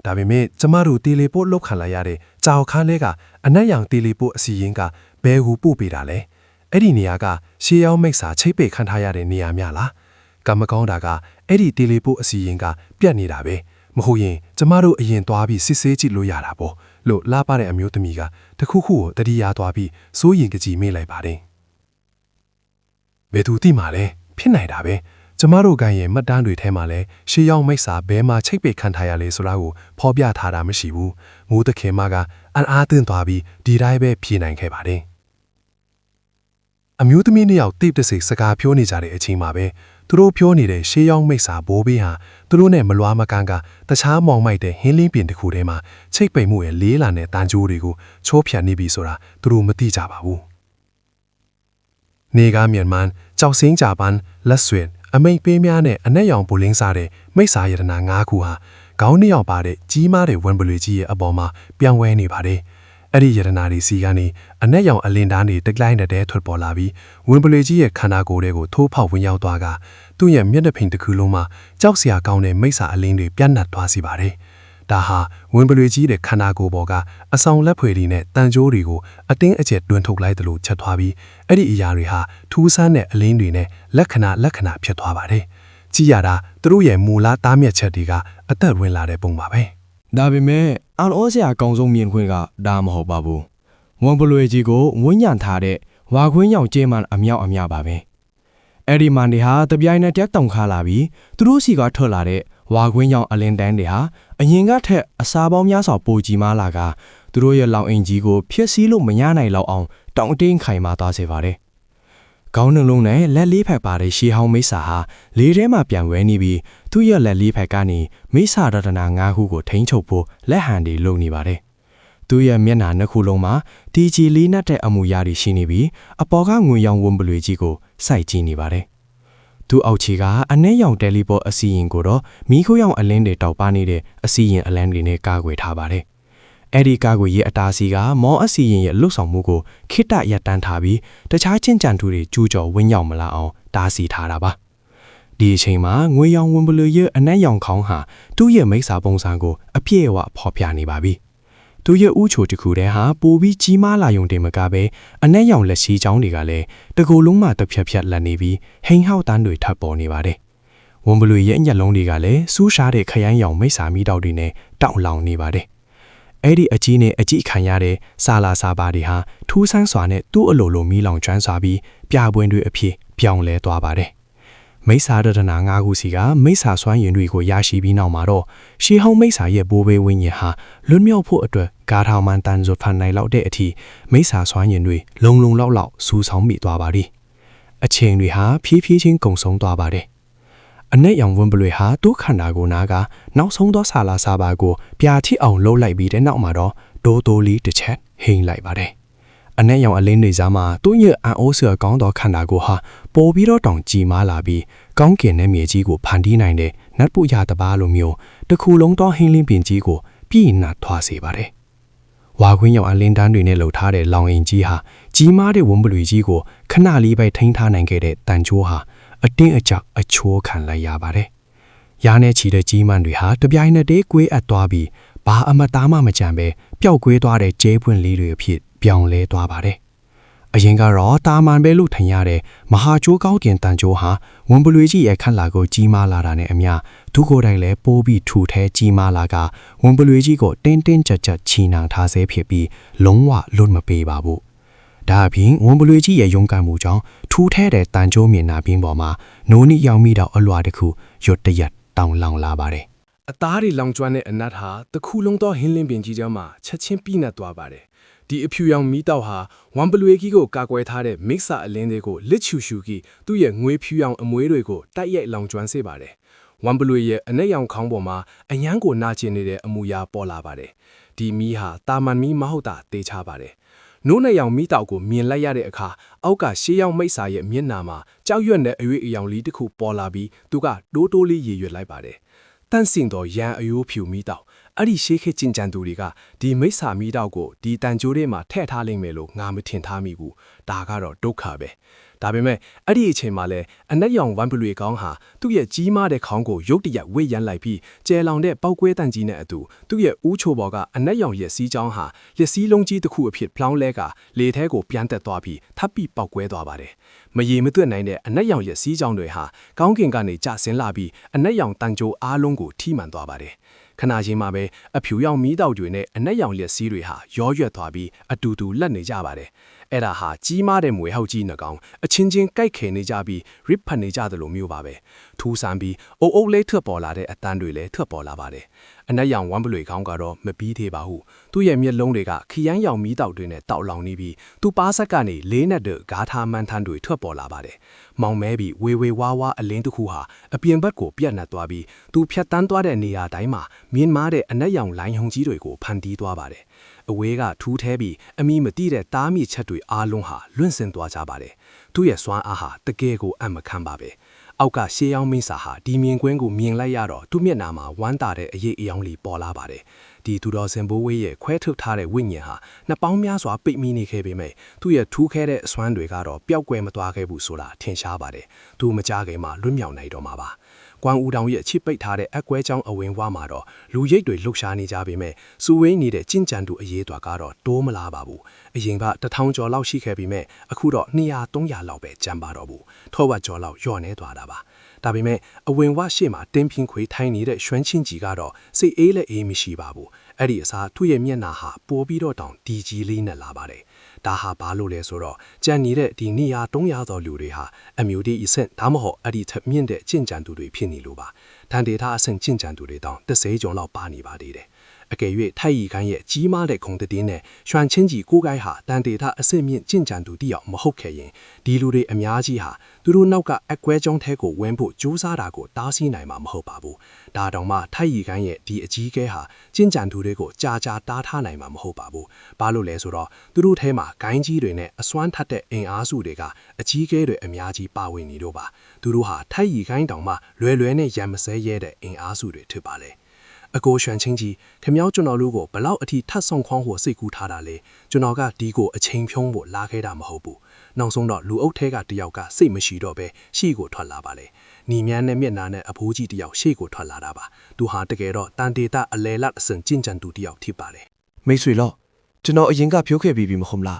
ဲဒါပေမဲ့ကျမတို့တီလီပို့လောက်ခံလိုက်ရတဲ့ကြောက်ခန်းလေးကအနက်ရောင်တီလီပို့အစီရင်ကဘယ်ကိုပို့ပေးတာလဲအဲ့ဒီနေရာကရှေးရောက်မိတ်စာချိတ်ပိတ်ခံထားရတဲ့နေရာများလားကမ္မကောင်းတာကအဲ့ဒီတီလီပို့အစီရင်ကပြတ်နေတာပဲမဟုတ်ရင်ကျမတို့အရင်သွားပြီးစစ်ဆေးကြည့်လို့ရတာပေါ့လို့လာပါတဲ့အမျိုးသမီးကတခုခုကိုတတိယသွားပြီးစိုးရင်ကြည်မေ့လိုက်ပါတယ်ဘယ်သူသိမှလဲဖြစ်နိုင်တာပဲကျမတို့ကရဲ့မှတ်တမ်းတွေထဲမှာလဲရှေးရောက်မိတ်စာဘဲမှာချိတ်ပိတ်ခံထားရလေဆိုတာကိုဖော်ပြထားတာမရှိဘူးမိုးသခင်မကအန်အားသင့်သွားပြီးဒီတိုင်းပဲဖြေနိုင်ခဲ့ပါတယ်အမျိုးသမီးနှစ်ယောက်တိတ်တဆိတ်စကားပြောနေကြတဲ့အချိန်မှာပဲသူတို့ပြောနေတဲ့ရှေးရောက်မိတ်စာဘိုးဘေးဟာသူတို့နဲ့မလွားမကန်းကတခြားမောင်မိုက်တဲ့ဟင်းလင်းပင်တစ်ခုထဲမှာချိတ်ပိတ်မှုရဲ့လေးလာတဲ့တန်ကြိုးတွေကိုချိုးဖြတ်နေပြီဆိုတာသူတို့မသိကြပါဘူးနေကမြန်မာကြောက်စင်းကြပန်းလက်ဆွဲအမိတ်ပေးများနဲ့အနက်ရောင်ပူလင်းစားတဲ့မိတ်စာရတနာ၅ခုဟာခေါင်းနှစ်ယောက်ပါတဲ့ကြီးမားတဲ့ဝန်ပလွေကြီးရဲ့အပေါ်မှာပြောင်းဝဲနေပါတယ်။အဲ့ဒီရတနာတွေစီကနေအနက်ရောင်အလင်းသားတွေတက်လိုက်တဲ့ထွက်ပေါ်လာပြီးဝန်ပလွေကြီးရဲ့ခန္ဓာကိုယ်တွေကိုထိုးဖောက်ဝင်ရောက်သွားကသူ့ရဲ့မျက်နှာဖိန်တစ်ခုလုံးမှာကြောက်စရာကောင်းတဲ့မိတ်စာအလင်းတွေပြန့်နှံ့သွားစီပါတယ်။ဒါဟာဝန်ပလွေကြီးတဲ့ခန္ဓာကိုယ်ပေါ်ကအဆောင်လက်ဖွေတွေနဲ့တန်ကြိုးတွေကိုအတင်းအကျပ်တွန်းထုတ်လိုက်သလိုချက်သွားပြီးအဲ့ဒီအရာတွေဟာထူးဆန်းတဲ့အလင်းတွေနဲ့လက္ခဏာဖြစ်သွားပါတယ်။ကြည့်ရတာသူတို့ရဲ့မူလသားမြတ်ချက်တွေကအသက်ဝင်လာတဲ့ပုံပါပဲ။ ဒါပေမဲ့အန်အောစရာအကောင်ဆုံးမြင်ခွင့်ကဒါမဟုတ်ပါဘူး။ဝန်ပလွေကြီးကိုဝန်းညံထားတဲ့ဝါခွင်းရောင်ကျဲမှန်အမြောက်အများပါပဲ။အဲ့ဒီမန်တွေဟာတပြိုင်နက်တည်းတောင်ခါလာပြီးသူတို့စီကထွက်လာတဲ့ဝါခွင်းရောင်အလင်းတန်းတွေဟာအရင်ကထက်အစာပေါင်းများစွာပိုကြီးမားလာကသူတို့ရဲ့လောင်အိမ်ကြီးကိုဖျက်ဆီးလို့မရနိုင်လောက်အောင်တောင်အတင်းခိုင်မာသွားစေပါတယ်။ခေါင်းနှလုံးနဲ့လက်လေးဖက်ပါတဲ့ရှေးဟောင်းမိစ္ဆာဟာလေးထဲမှာပြန်ဝဲနေပြီးသူ့ရဲ့လက်လေးဖက်ကနေမိစ္ဆာရတနာ၅ခုကိုထိန်းချုပ်ဖို့လက်ဟန်တွေလုပ်နေပါတယ်။သူ့ရဲ့မျက်နှာနှစ်ခုလုံးမှာတီဂျီလေးနက်တဲ့အမူအရာတွေရှိနေပြီးအပေါ်ကငွေရောင်ဝန်းပလွေကြီးကိုစိုက်ကြည့်နေပါတယ်။သူ့အောက်ခြေကအနက်ရောင်တယ်လီပေါ်အစီရင်ကိုတော့မီးခိုးရောင်အလင်းတွေတောက်ပနေတဲ့အစီရင်အလန်းတွေနဲ့ကာကွယ်ထားပါတယ်။အဲ့ဒီကာကွယ်ရေးအတားစီကမောအစီရင်ရဲ့လှုပ်ဆောင်မှုကိုခိတရပ်တန်းထားပြီးတခြားချင်းကြံသူတွေကျူးကျော်ဝင်းရောက်မလာအောင်တားဆီးထားတာပါ။ဒီအချိန်မှာငွေရောင်ဝန်းပလွေရဲ့အနက်ရောင်ခေါင်းဟာသူ့ရဲ့မိစ္ဆာပုံစံကိုအပြည့်အဝဖော်ပြနေပါပြီ။သူ့ရဲ့ဥချိုတစ်ခုတည်းဟာပိုပြီးကြီးမားလာယုံတင်မကပဲအနက်ရောင်လက်ရှိချောင်းတွေကလည်းတကူလုံးမှတစ်ဖြက်ဖြက်လက်နေပြီးဟိန်ဟောက်တန်းတွေထပ်ပေါ်နေပါတယ်။ဝန်းပလွေရဲ့ညက်လုံးတွေကလည်းစူးရှားတဲ့ခရိုင်းရောင်မိစ္ဆာမီးတောက်တွေနဲ့တောက်လောင်နေပါတယ်။အဲ့ဒီအကြီးနဲ့အကြည့်ခံရတဲ့ဆာလာစာပါတွေဟာထူးဆန်းစွာနဲ့သူ့အလိုလိုမီးလောင်ကျွမ်းစွာပြီးပြပွင့်တွေအဖြစ်ပြောင်းလဲသွားပါတယ်။မိစ္ဆာရတနာ၅ခုစီကမိစ္ဆာစွမ်းရည်တွေကိုရရှိပြီးနောက်မှာတော့ရှေးဟောင်းမိစ္ဆာရဲ့ဘိုးဘေးဝိညာဉ်ဟာလွတ်မြောက်ဖို့အတွက်ဂါထာမန်တန်ဇွတ်ဖန်နိုင်လောက်တဲ့အထိမိစ္ဆာစွမ်းရည်တွေလုံလောက်စူးဆောင်းမိသွားပါသည်။အချိန်တွေဟာဖြည်းဖြည်းချင်းကုန်ဆုံးသွားပါတယ်။အနက်ရောင်ဝန်းပလွေဟာသူ့ခန္ဓာကိုယ်နာကနောက်ဆုံးသောဆာလာစာပါကိုပြာထိအောင်လှုပ်လိုက်ပြီးတဲ့နောက်မှာတော့တိုးလေးတစ်ချက်ဟိန်လိုက်ပါတယ်။အနက်ရောင်အလင်းတွေကြားမှာသူ့ရဲ့အန်အိုးဆွေကောင်းသောခန္ဓာကိုယ်ဟာပိုပြီးတော့တောင်ကြီးမားလာပြီးကောင်းကင်နဲ့မြေကြီးကိုဖန်တီးနိုင်တဲ့နတ်ပူရတပါလိုမျိုးတစ်ခုလုံးသောဟင်းလင်းပင်ကြီးကိုပြည့်နှက်ထွားစေပါတယ်။ဝါခွင်းရောင်အလင်းတန်းတွေနဲ့လှုပ်ထားတဲ့လောင်အိမ်ကြီးဟာကြီးမားတဲ့ဝန်းပလွေကြီးကိုခဏလေးပဲထိန်းထားနိုင်ခဲ့တဲ့တန်ချိုးဟာအတင်းအကျပ်အချိုးခံလိုက်ရပါတယ်။ရားနဲ့ချီတဲ့ကြီးမန်းတွေဟာတပြိုင်နက်တည်းကွေးအပ်သွားပြီးဘာအမသားမှမကြံပဲပျောက်ကွေးသွားတဲ့ကျဲပွင့်လေးတွေအဖြစ်ပြောင်းလဲသွားပါတယ်။အရင်ကတော့တာမန်ပဲလို့ထင်ရတဲ့မဟာကျိုးကောင်းကင်တန်ချိုးဟာဝန်ပလွေကြီးရဲ့ခန့်လာကိုကြီးမားလာတာနဲ့အမျှသူကိုယ်တိုင်လည်းပိုးပြီးထူထဲကြီးမားလာကဝန်ပလွေကြီးကိုတင်းကြပ်ချီနှောင်ထားဆဲဖြစ်ပြီးလုံးဝလွတ်မပေးပါဘူး။ဒါအပြင်ဝန်ပလွေကြီးရဲ့ရုံးကန်မှုကြောင့်ထူထဲတဲ့တန်ချိုးမြင်နာပြင်းပေါ်မှာနိုးနီရောက်မိတော့အလွာတစ်ခုရွတ်တရက်တောင်လောင်လာပါတယ်။ အသားတွေလောင်ကျွမ်းတဲ့အနတ်ဟာတခုလုံးသောဟင်းလင်းပင်ကြီးထဲမှာချက်ချင်းပြည့်နှက်သွားပါတယ်။ဒီအဖြူရောင်မီးတောက်ဟာဝမ်ပလွေကြီးကိုကာကွယ်ထားတဲ့မိစ္ဆာအလင်းတွေကိုလစ်ချူရှူကီသူ့ရဲ့ငွေဖြူရောင်အမွေးတွေကိုတိုက်ရိုက်လောင်ကျွမ်းစေပါတယ်။ဝမ်ပလွေရဲ့အနက်ရောင်ခေါင်းပေါ်မှာအញ្ញမ်းကိုနာကျင်နေတဲ့အမူအရာပေါ်လာပါတယ်။ဒီမီးဟာတာမန်မီးမဟုတ်တာသိချပါတယ်။နိုးနဲ့ရောင်မီးတောက်ကိုမြင်လိုက်ရတဲ့အခါအောက်ကရှေးရောင်မိစ္ဆာရဲ့မျက်နှာမှာကြောက်ရွံ့တဲ့အရွေးအယောင်လေးတစ်ခုပေါ်လာပြီးသူကတိုးလေးရေရွက်လိုက်ပါတယ်။တန့်စင်သောရန်အယိုးဖြူမီးတောက် အဲ့ဒီရှေးခေတ်ကျင်ကြံသူတွေကဒီမိစ္ဆာမီးတောက်ကိုဒီတန်ကြိုးတွေမှာထည့်ထားလိမ့်မယ်လို့ငါမထင်ထားမိဘူးဒါကတော့ဒုက္ခပဲဒါပေမဲ့အဲ့ဒီအချိန်မှာလဲအနက်ရောင်ဝမ်ပလွေကောင်းဟာသူ့ရဲ့ကြီးမားတဲ့ခေါင်းကိုရုတ်တရက်ဝေ့ရမ်းလိုက်ပြီးကျဲလောင်တဲ့ပောက်ကွဲတန်ကြီးနဲ့အတူသူ့ရဲ့ဦးချိုပေါ်ကအနက်ရောင်ရဲ့စီးကြောင်းဟာလက်စည်းလုံးကြီးတစ်ခုအဖြစ်ဖြောင်းလဲကလေထဲကိုပြန်တက်သွားပြီးထပ်ပြီးပောက်ကွဲသွားပါတယ်မရေမသွက်နိုင်တဲ့အနက်ရောင်ရဲ့စီးကြောင်းတွေဟာကောင်းကင်ကနေကျဆင်းလာပြီးအနက်ရောင်တန်ကြိုးအားလုံးကိုထိမှန်သွားပါတယ်ခဏချင်းမှာပဲအဖြူရောင်မီးတောက်တွေနဲ့အနက်ရောင်လက်စည်းတွေဟာရောရွက်သွားပြီးအတူတူလက်နေကြပါတယ်အဲ့ဒါဟာကြီးမားတဲ့မွေဟောက်ကြီးနှကောင်အချင်းချင်းကြိုက်ခဲနေကြပြီးရစ်ဖတ်နေကြသလိုမျိုးပါပဲထူးဆန်းပြီးအုပ်အုပ်လေးထွက်ပေါ်လာတဲ့အတန်းတွေလည်းထွက်ပေါ်လာပါတယ်အနက်ရောင်ဝမ်ပလွေကောင်းကတော့မပြီးသေးပါဘူးသူ့ရဲ့မျက်လုံးတွေကခရမ်းရောင်မီးတောက်တွေနဲ့တောက်လောင်နေပြီးသူ့ပါးဆက်ကနေလေးနဲ့တဲ့ဂါထာမန်ထန်တွေထွက်ပေါ်လာပါတယ်မောင်မဲပြီးဝေဝေဝါးဝါအလင်းတစ်ခုဟာအပြင်ဘက်ကိုပြတ်နှက်သွားပြီးသူဖြတ်တန်းသွားတဲ့နေရာတိုင်းမှာမြင်းမားတဲ့အနက်ရောင်လိုင်းဟုံကြီးတွေကိုဖန်တီးသွားပါတယ်အဝေးကထူးထဲပြီးအမိမတိတဲ့တားမြစ်ချက်တွေအားလုံးဟာလွင့်စင်သွားကြပါတယ်သူ့ရဲ့စွမ်းအားဟာတကယ်ကိုအံ့မခန်းပါပဲအောက်ကရှေးရောင်မင်းစာဟာဒီမြင်ကွင်းကိုမြင်လိုက်ရတော့သူ့မျက်နှာမှာဝမ်းတာတဲ့အရေးအယောင်လေးပေါ်လာပါတယ်ဒီသူတော်စင်ဘိုးဝေးရဲ့ခွဲထုတ်ထားတဲ့ဝိညာဉ်ဟာနှစ်ပေါင်းများစွာပိတ်မိနေခဲ့ပေမဲ့သူ့ရဲ့ထူးခဲတဲ့အစွမ်းတွေကတော့ပျောက်ကွယ်မသွားခဲ့ဘူးဆိုတာထင်ရှားပါတယ်သူမကြခင်မှာလွတ်မြောက်နိုင်တော့မှာပါကွမ်ဦးတောင်ရဲ့ချစ်ပိတ်ထားတဲ့အကွဲကြောင်းအဝင်ဝါမှာတော့လူရိတ်တွေလှုပ်ရှားနေကြပေမဲ့စူဝေးနေတဲ့ကျင့်ကြံသူအရေးတော်ကတော့တိုးမလာပါဘူးအရင်က1000ကျော်လောက်ရှိခဲ့ပေမဲ့အခုတော့200-300လောက်ပဲကျန်ပါတော့ဘူးထောဝက်ကျော်လောက်လျော့နေသွားတာပါဒါပေမဲ့အဝင်ဝရှေ့မှာတင်းပြင်းခွေထိုင်းနေတဲ့ရွှမ်းချင်းကြီးကတော့စိတ်အေးလက်အေးမရှိပါဘူးအဲ့ဒီအစားသူ့ရဲ့မျက်နှာဟာပိုပြီးတော့တောင်ဒီကြီးလေးနဲ့လာပါတယ်ဒါဟာဘာလို့လဲဆိုတော့ကြံနေတဲ့ဒီ200-300သောလူတွေဟာအမျိုးဒီအဆင့်ဒါမှမဟုတ်အဲ့ဒီထက်မြင့်တဲ့ကျင့်ကြံသူတွေဖြစ်နေလို့ပါတန်ဒေတာအဆင့်ကျင့်ကြံသူတွေတောင်30ကျော်လောက်ပါနေပါသေးတယ်အကယ်၍ထိုက်ရီခိုင်းရဲ့ကြီးမားတဲ့ခုံတင်းနဲ့ရွှန်ချင်းကြီးကိုကိုင်းဟာတန်ဒေတာအဆင့်မြင့်ကျင့်ကြံသူတယောက်မဟုတ်ခဲ့ရင်ဒီလူတွေအများကြီးဟာသူတို့နောက်ကအကွဲကြောင်းထဲကိုဝင်ဖို့ကြိုးစားတာကိုတားဆီးနိုင်မှာမဟုတ်ပါဘူးဒါတောင်မှထိုက်ရီခိုင်းရဲ့ဒီအကြီးကဲဟာကျင့်ကြံသူတွေကိုကြာကြာတားထားနိုင်မှာမဟုတ်ပါဘူးဘာလို့လဲဆိုတော့သူတို့ထဲမှာဂိုင်းကြီးတွေနဲ့အစွမ်းထက်တဲ့အင်အားစုတွေကအကြီးကဲတွေအများကြီးပါဝင်နေတော့ပါသူတို့ဟာထိုက်ရီခိုင်းတောင်မှလွယ်လွယ်နဲ့ရံမစဲရဲတဲ့အင်အားစုတွေဖြစ်ပါလေအကိုရွှန်ချင်းကြီးခမောက်ကျွန်တော်တို့ကိုဘလောက်အထိထတ်ဆောင်ခေါင်းကိုစိတ်ကူးထားတာလဲကျွန်တော်ကဒီကိုအချိန်ဖြုံးဖို့လာခဲ့တာမဟုတ်ဘူးနောက်ဆုံးတော့လူအုပ်ထဲကတယောက်ကစိတ်မရှိတော့ပဲရှေ့ကိုထွက်လာပါလေညီမြန်းနဲ့မျက်နှာနဲ့အဖိုးကြီးတယောက်ရှေ့ကိုထွက်လာတာပါသူဟာတကယ်တော့တန်တေတာအလဲလတ်အစင်ကျင့်ကြံသူတယောက်ဖြစ်ပါတယ် မိတ်ဆွေလောကျွန်တော်အရင်ကပြောခဲ့ပြီးပြီမဟုတ်လား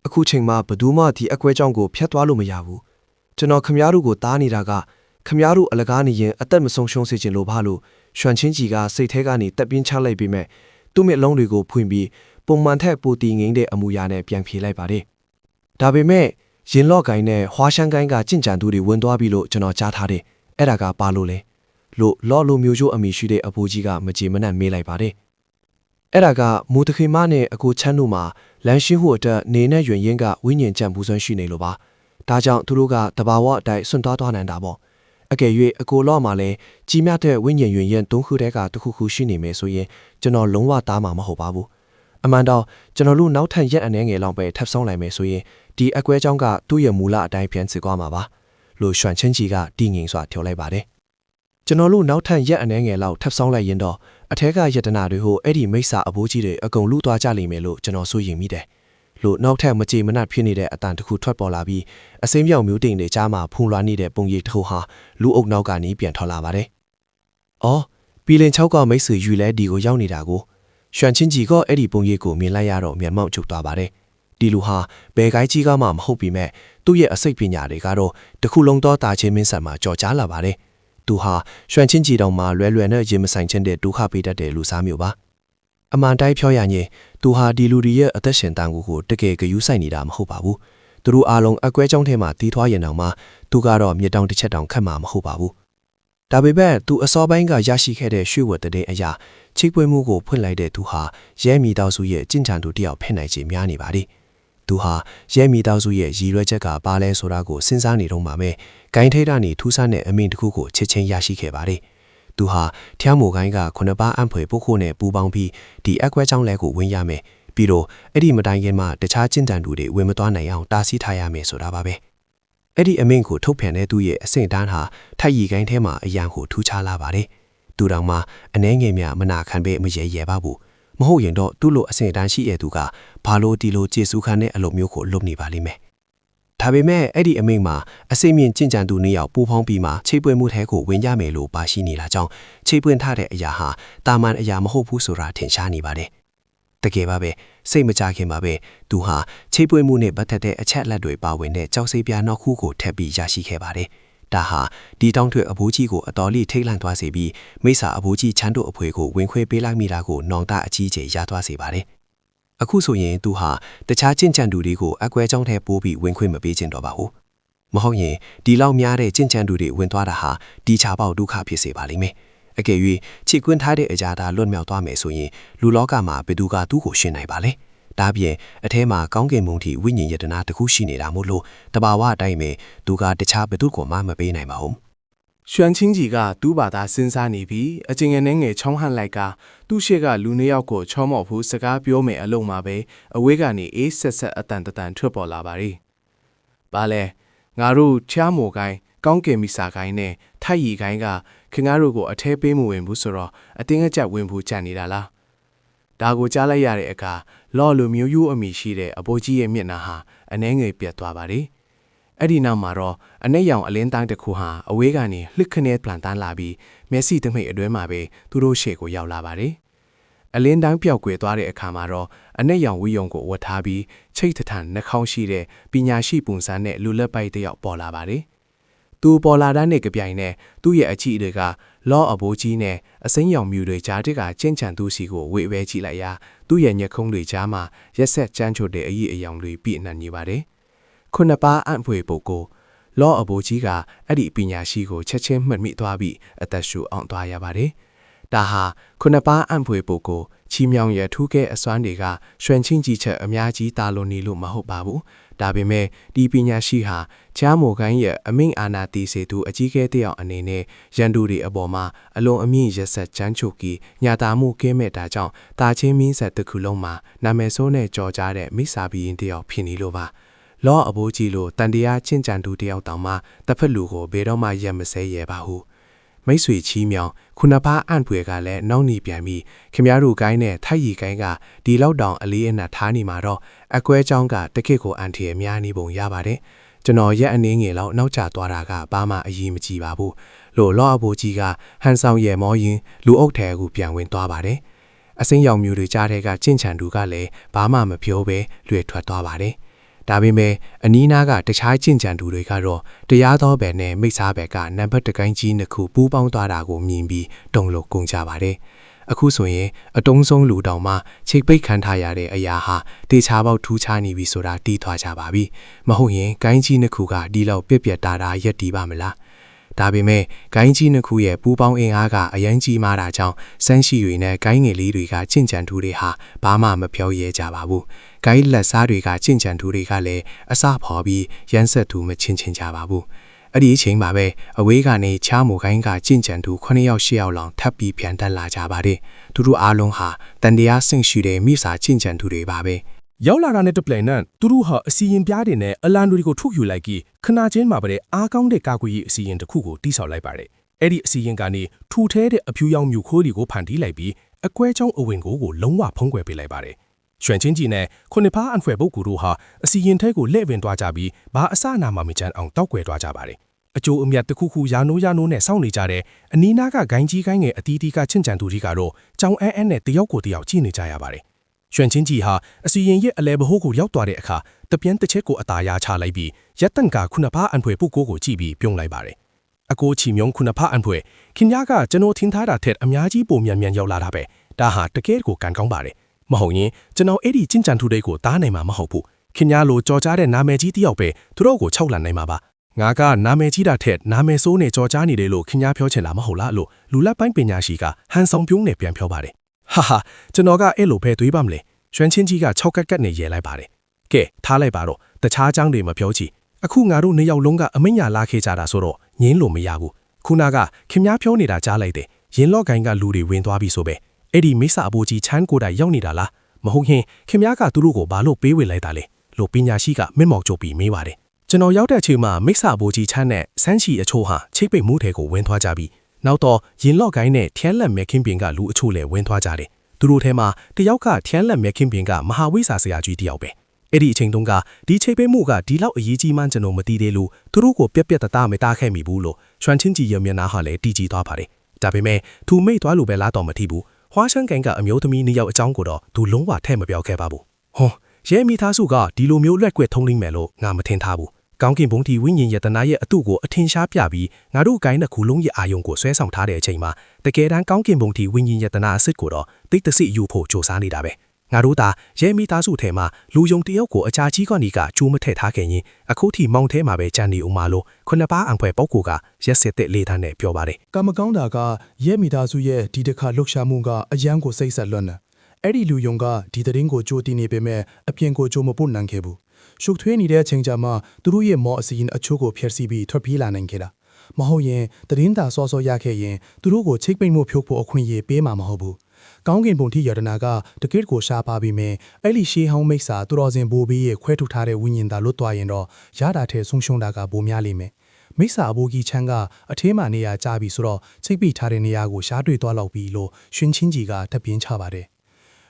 အခုချိန်မှာဘသူမှဒီအကွဲကြောင့်ကိုဖျက်သွားလို့မရဘူးကျွန်တော်ခမားတို့ကိုတားနေတာကခမားတို့အလကားနေရင်အသက်မဆုံးရှုံးစေချင်လို့ဘာလို့ရွှန်ချင်းကြီးကစိတ်ထဲကနေတက်ပြင်းချလိုက်ပြီးမဲ့သူ့မျက်လုံးတွေကိုဖွင့်ပြီးပုံမှန်ထက်ပိုတီငိမ့်တဲ့အမူအရာနဲ့ပြန်ဖြေလိုက်ပါတယ်ဒါပေမဲ့ရင်လော့ကိုင်းနဲ့ဟွာရှန်ကိုင်းကကြင့်ကြံသူတွေဝင်သွားပြီလို့ကျွန်တော်ကြားထားတယ်အဲ့ဒါကပါလို့လဲလို့လော်လိုမျိုးချိုးအမိရှိတဲ့အဖိုးကြီးကမကြေမနက်မေးလိုက်ပါတယ်အဲ့ဒါကမူတခေမနဲ့အကိုချမ်းတို့မှာလန်ရှင်းဟိုအတွက်နေနဲ့ရွင်ရင်းကဝိညာဉ်ကြံပူဆွမ်းရှိနေလို့ပါဒါကြောင့်သူတို့ကတဘာဝအတိုင်းစွန့်သွားနိုင်တာပေါ့အကယ်၍အကိုလော့မှာလည်းကြီးမြတ်တဲ့ဝိညာဉ်ရွင်ရင်၃ခုတည်းကတစ်ခုခုရှိနေမယ်ဆိုရင်ကျွန်တော်လုံးဝသားမှာမဟုတ်ပါဘူးအမှန်တော့ကျွန်တော်တို့နောက်ထပ်ရက်အနည်းငယ်လောက်ပဲထပ်ဆောင်လိုက်မယ်ဆိုရင်ဒီအကွဲကြောင်းကသူ့ရဲ့မူလအတိုင်းပြန်စစ်သွားမှာပါလို့ရွှန်ချင်းကြီးကတည်ငြိမ်စွာပြောလိုက်ပါတယ်ကျွန်တော်တို့နောက်ထပ်ရက်အနည်းငယ်လောက်ထပ်ဆောင်လိုက်ရင်တော့အထက်ကယတနာတွေဟိုအဲ့ဒီမိစ္ဆာအဘိုးကြီးတွေအကုန်လူသွားကြလိမ့်မယ်လို့ကျွန်တော်စိုးရိမ်မိတယ်လို့နောက်ထပ်မကြေမနက်ဖြစ်နေတဲ့အတန်တစ်ခုထွက်ပေါ်လာပြီးအစိမ်းပြောင်မျိုးတိမ်တွေကြားမှာဖုန်လွှမ်းနေတဲ့ပုံရိပ်တစ်ခုဟာလူအုပ်နောက်ကနေပြန်ထွက်လာပါတယ်။အော်ပီလင်6ကမိတ်ဆွေယူလဲဒီကိုရောက်နေတာကိုရွှန်ချင်းကြီးကအဲ့ဒီပုံရိပ်ကိုမြင်လိုက်ရတော့မျက်မှောက်ကျုပ်သွားပါတယ်။ဒီလူဟာဘယ်ကိုင်းကြီးကမှမဟုတ်ပြီမဲ့သူ့ရဲ့အစိတ်ပညာတွေကတော့တခုလုံးသောတာချင်းမင်းဆက်မှာကြော်ကြားလာပါတယ်။သူဟာရွှန်ချင်းကြီးတောင်မှလွယ်လွယ်နဲ့ရင်မဆိုင်ချင်းတဲ့ဒုက္ခပေးတတ်တဲ့လူစားမျိုးပါ။အမှန်တိုင်းပြောရရင်သူဟာဒီလူတွေရဲ့အသက်ရှင်တန်ကိုတကယ်ဂရုစိုက်နေတာမဟုတ်ပါဘူး။သူတို့အားလုံးအကွဲကြောင်းထဲမှာတီးထွားရင်တောင်မှသူကတော့မြေတောင်တစ်ချက်တောင်ခတ်မှာမဟုတ်ပါဘူး။ဒါပေမဲ့သူအစောပိုင်းကရရှိခဲ့တဲ့ရွှေဝတ်တဲ့အရာချိတ်ပွဲမှုကိုဖွင့်လိုက်တဲ့သူဟာရဲမီတောက်စုရဲ့ကျင့်ကြံသူတယောက်ဖြစ်နိုင်ခြေများနေပါသည်။သူဟာရဲမီတောက်စုရဲ့ရည်ရွယ်ချက်ကဘာလဲဆိုတာကိုစဉ်းစားနေတော့မှပဲဂိုင်းထိတ်ကနေထူးဆန်းတဲ့အမိန့်တစ်ခုကိုချက်ချင်းရရှိခဲ့ပါတယ်။သူဟာထျားမိုကိုင်းက9ပါးအံဖွယ်ပုတ်ခိုးနဲ့ပူပေါင်းပြီးဒီအကွဲကြောင်းလဲကိုဝင်ရမယ်ပြီးတော့အဲ့ဒီမတိုင်ခင်မှာတခြားကျင့်ကြံသူတွေဝင်မသွားနိုင်အောင်တားဆီးထားရမယ်ဆိုတာပါပဲအဲ့ဒီအမိန့်ကိုထုတ်ပြန်တဲ့သူရဲ့အဆင့်တန်းဟာထိုက်ရီကိုင်းထဲမှာအရန်ကိုထူးခြားလာပါတယ် တူတောင်မှအနေငယ်များမနာခံပဲမရေရဲပါဘူးမဟုတ်ရင်တော့သူ့လိုအဆင့်တန်းရှိတဲ့သူကဘာလို့ဒီလိုကျေစုခံတဲ့အလုပ်မျိုးကိုလုပ်နေပါလိမ့်မယ်ဒါပေမဲ့အဲ့ဒီအမိန့်မှာအစိမ့်မြင့်ကြင်ကြံသူနှစ်ယောက်ပူဖောင်းပြီးမှချိတ်ပွင့်မှုထဲကိုဝင်ကြမယ်လို့ပါရှိနေတာကြောင့်ချိတ်ပွင့်ထားတဲ့အရာဟာတာမန်အရာမဟုတ်ဘူးဆိုတာထင်ရှားနေပါတယ်တကယ်ပါပဲစိတ်မကြခင်ပါပဲသူဟာချိတ်ပွင့်မှုနဲ့ပတ်သက်တဲ့အချက်အလက်တွေပါဝင်တဲ့ကြောက်စိပြားနောက်ခုကိုထပ်ပြီးရရှိခဲ့ပါတယ်ဒါဟာဒီတောင်းထွေအဘိုးကြီးကိုအတော်လေးထိတ်လန့်သွားစေပြီးမိစ္ဆာအဘိုးကြီးချမ်းတို့အဖွေကိုဝင်ခွေပေးလိုက်မိတာကိုနောင်တအကြီးကျယ်ရသွားစေပါတယ်အခုဆိုရင်သူဟာတခြားကျင့်ကြံသူတွေကိုအကွဲကြောင်းထဲပိုးပြီးဝင်ခွင့်မပေးခြင်းတော့ပါဘူးမဟုတ်ရင်ဒီလောက်များတဲ့ကျင့်ကြံသူတွေဝင်သွားတာဟာဒီချပေါက်ဒုက္ခဖြစ်စေပါလိမ့်မယ်အကယ်၍ချစ်ကွင်းထားတဲ့အရာသာလွတ်မြောက်သွားမယ်ဆိုရင်လူလောကမှာဘယ်သူကသူ့ကိုရှင်းနိုင်ပါလဲဒါပြင်အထဲမှာကောင်းကင်ဘုံထိဝိညာဉ်ယတနာတစ်ခုရှိနေတာမို့လို့တဘာဝအတိုင်းပဲသူကတခြားဘယ်သူကိုမှမပေးနိုင်ပါဘူးရွှန်ချင်းကြီးကသူ့ဘာသာစဉ်းစားနေပြီးအကျဉ်းငယ်နဲ့ငယ်ချောင်းဟန်လိုက်ကသူ့ရှေ့ကလူနှစ်ယောက်ကိုချောမော့ဖို့စကားပြောမယ်အလုံးမှာပဲအဝေးကနေအေးဆက်ဆက်အတန်တန်ထွက်ပေါ်လာပါရီ။ဘာလဲငါတို့ချားမိုကိုင်းကောင်းကင်မီစာကိုင်းနဲ့ထိုက်ရီကိုင်းကခင်ဗျားတို့ကိုအထဲပေးမဝင်ဘူးဆိုတော့အတင်းအကျပ်ဝင်ဖို့ကြံနေတာလား။ဒါကိုကြားလိုက်ရတဲ့အခါလော်လိုမျိုးရိုးအမိရှိတဲ့အဘိုးကြီးရဲ့မျက်နှာဟာအနှဲငယ်ပြတ်သွားပါရီ။အဲ့ဒီနောက်မှာတော့အနဲ့ရောင်အလင်းတိုင်းတစ်ခုဟာအဝေးကနေလှစ်ခနဲပလန်တန်းလာပြီးမျက်စိတမိတ်အတွဲမှာပဲသူတို့ရှေ့ကိုရောက်လာပါတယ်။အလင်းတိုင်းပျောက်ကွယ်သွားတဲ့အခါမှာတော့အနဲ့ရောင်ဝီယုံကိုဝတ်ထားပြီးချိတ်ထထန်နှာခေါင်းရှိတဲ့ပညာရှိပုံစံနဲ့လူလက်ပိုက်တစ်ယောက်ပေါ်လာပါတယ်။သူပေါ်လာတဲ့ကြပြိုင်နဲ့သူ့ရဲ့အချီတွေကလောအဘိုးကြီးနဲ့အစိမ်းရောင်မြူတွေကြားတစ်ကကျင့်ချံသူစီကိုဝေပဲကြည့်လိုက်ရာသူ့ရဲ့ညက်ခုံးတွေကြားမှာရက်ဆက်ကြမ်းချွတ်တဲ့အည်အယောင်တွေပြည့်နှံ့နေပါတယ်။ခုနှစ်ပါးအံ့ဖွေပုဂ္ဂိုလ်လောအဘိုးကြီးကအဲ့ဒီပညာရှိကိုချက်ချင်းမှတ်မိသွားပြီးအသက်ရှူအောင်သွားရပါတယ်။ဒါဟာခုနှစ်ပါးအံ့ဖွေပုဂ္ဂိုလ်ချီမြောင်ရထူးကဲအစွမ်းတွေကရွှန်ချင်းကြီးချက်အများကြီးတာလွန်နေလို့မဟုတ်ပါဘူး။ဒါပေမဲ့ဒီပညာရှိဟာချားမိုကိုင်းရဲ့အမိန့်အာဏာတည်စေသူအကြီးကဲတယောက်အနေနဲ့ရန်သူတွေအပေါ်မှာအလွန်အမြင့်ရက်ဆက်ကြမ်းချုပ်ပြီးညာတာမှုကင်းမဲ့တာကြောင့်တာချင်းမင်းဆက်တစ်ခုလုံးမှာနာမည်ဆိုးနဲ့ကြော်ကြားတဲ့မိစ္ဆာဘီရင်တယောက်ဖြစ်နေလို့ပါ။လောအဘိုးကြီးလိုတန်တရားချင်းကြံသူတယောက်တောင်မှတစ်ဖက်လူကိုဘယ်တော့မှရက်မစဲရဲပါဘူးမိတ်ဆွေချီးမြောင်ခုနှစ်ပါးအံ့ဖွယ်ကလည်းနောက်နေပြန်ပြီးခင်ဗျားတို့ကိုင်းနဲ့ထိုက်ရီကိုင်းကဒီလောက်တောင်အလေးအနက်ထားနေမှာတော့အကွဲချောင်းကတခစ်ကိုအန်တီအများနေပုံရပါတယ်ကျွန်တော်ရက်အနေငယ်လောက်နောက်ကျသွားတာကဘာမှအရေးမကြီးပါဘူးလို့လောအဘိုးကြီးကဟန်ဆောင်ရဲမောရင်လူအုပ်ထဲကိုပြန်ဝင်သွားပါတယ်အစင်းရောင်မျိုးတွေကြားထဲကကျင့်ချံသူကလည်းဘာမှမပြောဘဲလွှဲထွက်သွားပါတယ်ဒါပေမဲ့အနီးနားကတခြားကျင့်ကြံသူတွေကတော့တရားသောဘယ်နဲ့မိစ္ဆာဘက်ကနံပါတ်တကိုင်းကြီးနှစ်ခုပူးပေါင်းသွားတာကိုမြင်ပြီးတုံ့လို့ကုန်ကြပါတယ်။အခုဆိုရင်အတုံးဆုံးလူတောင်မှချိတ်ပိတ်ခံထားရတဲ့အရာဟာတေချာပေါက်ထူးခြားနေပြီဆိုတာတီးထွားကြပါပြီ။မဟုတ်ရင်ကိုင်းကြီးနှစ်ခုကဒီလောက်ပြက်ပြက်တာတာရက်တီးပါမလား။ဒါပေမဲ့ကိုင်းကြီးနှစ်ခုရဲ့ပူးပေါင်းအင်အားကအရင်ကြီးမားတာကြောင့်စမ်းရှိတွေနဲ့ကိုင်းငယ်လေးတွေကကျင့်ကြံသူတွေဟာဘာမှမပြောရဲကြပါဘူး။ကိုင်းလက်စားတွေကကျင့်ကြံသူတွေကလည်းအစဖော်ပြီးရန်ဆက်သူမချင်းချင်းကြပါဘူး။အဲ့ဒီအချိန်မှာပဲအဝေးကနေချားမိုကိုင်းကကျင့်ကြံသူ9ယောက်10ယောက်လောက်ထပ်ပြီးပြန်တက်လာကြပါတယ်။သူတို့အားလုံးဟာတန်တရားဆင့်ရှိတဲ့မိစာကျင့်ကြံသူတွေပါပဲ။ရောက်လာတာနဲ့တပလန်နဲ့သူတို့ဟာအစီရင်ပြားတွေနဲ့အလံတွေကိုထုတ်ယူလိုက်ပြီးခနာချင်းမှာပဲအားကောင်းတဲ့ကာကွယ်ရေးအစီရင်တစ်ခုကိုတိစောက်လိုက်ပါတယ်။အဲ့ဒီအစီရင်ကနေထူထဲတဲ့အဖြူရောင်မြူခိုးတွေကိုဖန်တီးလိုက်ပြီးအကွဲချောင်းအဝင်ကိုလုံးဝဖုံးကွယ်ပေးလိုက်ပါတယ်။ရွှန်ချင်းကြီးနဲ့ခုနှစ်ဖားအန်ဖွယ်ပုဂ္ဂိုလ်တို့ဟာအစီရင်ထဲကိုလက်ဝင်သွားကြပြီးဘာအစနာမှမချမ်းအောင်တောက်ကွယ်သွားကြပါတယ်။အကျိုးအမြတ်တစ်ခုခုရာနိုးနဲ့စောင့်နေကြတဲ့အနီးနားကဂိုင်းကြီးဂိုင်းငယ်အတီးတီးကချင့်ကြံသူတွေကတော့ကြောင်အဲနဲ့တယောက်ကိုတယောက်ကြည့်နေကြရပါတယ်။ရွှန်ချင်းကြီးဟာအစီရင်ရဲ့အလဲဘဟိုးကိုရောက်သွားတဲ့အခါတပြင်းတစ်ချက်ကိုအသာရချလိုက်ပြီးရက်တန်ကခုနှစ်ဖားအန်ဖွယ်ပုဂ္ဂိုလ်ကိုကြည့်ပြီးပြုံးလိုက်ပါတယ်။အကိုချီမြုံခုနှစ်ဖားအန်ဖွယ်ခင်ဗျားကကျွန်တော်ထင်ထားတာထက်အများကြီးပိုမြန်ရောက်လာတာပဲ။ဒါဟာတကယ်ကိုကန်ကောင်းပါတယ်။မဟုတ်ရင်ကျွန်တော်အဲ့ဒီကျင့်ကြံသူတွေကိုတားနိုင်မှာမဟုတ်ဘူး။ခင်ဗျားလိုကြော်ကြားတဲ့နာမည်ကြီးတယောက်ပဲသူတို့ကိုချုပ်လန်နိုင်မှာပါ။ငါကနာမည်ကြီးတာထက်နာမည်ဆိုးနဲ့ကြော်ကြားနေတယ်လို့ခင်ဗျားပြောချင်တာမဟုတ်လားလို့လူလက်ပိုင်းပညာရှိကဟန်ဆောင်ပြုံးနဲ့ပြန်ပြောပါတယ်။ဟာကျွန်တော်ကအဲ့လိုပဲတွေးပါမလဲ။ရွှန်ချင်းကြီးက6ကတ်နဲ့ရဲလိုက်ပါတယ်။ကဲထားလိုက်ပါတော့တခြားအကြောင်းတွေမပြောချင်အခုငါတို့နှစ်ယောက်လုံးကအမိညာလာခဲ့ကြတာဆိုတော့ငင်းလို့မရဘူးခုနကခင်ဗျားပြောနေတာကြားလိုက်တယ်ရင်လော့ဂိုင်းကလူတွေဝင်သွားပြီဆိုပဲအဲ့ဒီမိစ္ဆာအဘိုးကြီးချမ်းကိုတိုင်ရောက်နေတာလားမဟုတ်ရင်ခင်ဗျားကသူတို့ကိုဘာလို့ပေးဝင်လိုက်တာလဲလို့ပညာရှိကမင်းမောက်ကြုတ်ပြီးမေးပါတယ်ကျွန်တော်ရောက်တဲ့အချိန်မှာမိစ္ဆာအဘိုးကြီးချမ်းနဲ့စန်းချီအချို့ဟာချိတ်ပိတ်မှုထဲကိုဝင်သွားကြပြီး နောက်တော့ရင်လော့ကိုင်းနဲ့ထန်းလက်မဲခင်းပင်ကလူအချို့လည်းဝင်သွားကြတယ်သူတို့ထဲမှာတယောက်ကထန်းလက်မဲခင်းပင်ကမဟာဝိစာဆရာကြီးတယောက်ပဲအဲ့ဒီအချိန်တုန်းကဒီချိတ်ပေးမှုကဒီလောက်အရေးကြီးမှန်းကျွန်တော်မသိသေးလို့သူတို့ကိုပြက်ပြက်တသားမတားခဲ့မိဘူးလို့ရွှန်ချင်းကြီးရမျက်နှာဟာလည်းတီးကြည့်သွားပါတယ်ဒါပေမဲ့သူမိတ်သွားလို့ပဲလားတော့မထီဘူးဟွာရှန်ကန်ကအမျိုးသမီးနှစ်ယောက်အကြောင်းကိုတော့သူလုံးဝထဲ့မပြောခဲ့ပါဘူးဟောရဲမိသားစုကဒီလိုမျိုးလက်ကွက်ထုံးလိမ့်မယ်လို့ငါမထင်ထားဘူးကောင်းကင်ဘုံတီဝိညာဉ်ယတနာရဲ့အတုကိုအထင်ရှားပြပြီးငါတို့ကိုင်းတစ်ခုလုံးရဲ့အာယုံကိုဆွဲဆောင်ထားတဲ့အချိန်မှာတကယ်တမ်းကောင်းကင်ဘုံတီဝိညာဉ်ယတနာအစ်စ်ကိုတော့တိတ်တဆိယူဖို့စူးစမ်းနေတာပဲငါတို့သာရဲမိသားစုထဲမှာလူယုံတယောက်ကိုအကြာကြီးကနေကကျိုးမထည့်ထားခင်ရင်အခုထိမောင်ထဲမှာပဲကြံနေဦးမှာလို့ခုနှစ်ပါးအံဖွဲပုတ်ကိုကရက်စစ်တဲ့လေးတန်းနဲ့ပြောပါတယ် ကမကောင်းတာကရဲမိသားစုရဲ့ဒီတစ်ခါလှုပ်ရှားမှုကအယံကိုစိတ်ဆက်လွတ်နေအဲ့ဒီလူယုံကဒီသတင်းကိုကြိုတင်နေပေမဲ့အပြင်ကိုကြိုမပို့နိုင်ခဲ့ဘူးရှုပ်ထွေးနေတဲ့အချိန်ကြမှာသူတို့ရဲ့မော်အစီရင်အချို့ကိုဖျက်ဆီးပြီးထွက်ပြေးလာနိုင်ခဲ့တာမဟုတ်ရင်သတင်းသာစောစောရခဲ့ရင်သူတို့ကိုချိတ်ပိတ်မှုဖြုတ်ဖို့အခွင့်အရေးပေးမှာမဟုတ်ဘူးကောင်းကင်ဘုံထိယတနာကတကယ့်ကိုရှားပါပြီးမြဲအဲ့ဒီရှေးဟောင်းမိတ်စာသူတော်စင်ဘိုးဘေးရဲ့ခွဲထုတ်ထားတဲ့ဝိညာဉ်သာလွတ်သွားရင်တော့ရတာထဲဆုံးရှုံးတာကပိုများလိမ့်မယ်မိတ်စာအဘိုးကြီးချမ်းကအထင်းမှနေရာကျပြီဆိုတော့ချိတ်ပိတ်ထားတဲ့နေရာကိုရှားတွေ့သွားလောက်ပြီလို့ရှင်ချင်းကြီးကထပ်ပြင်းချပါတယ်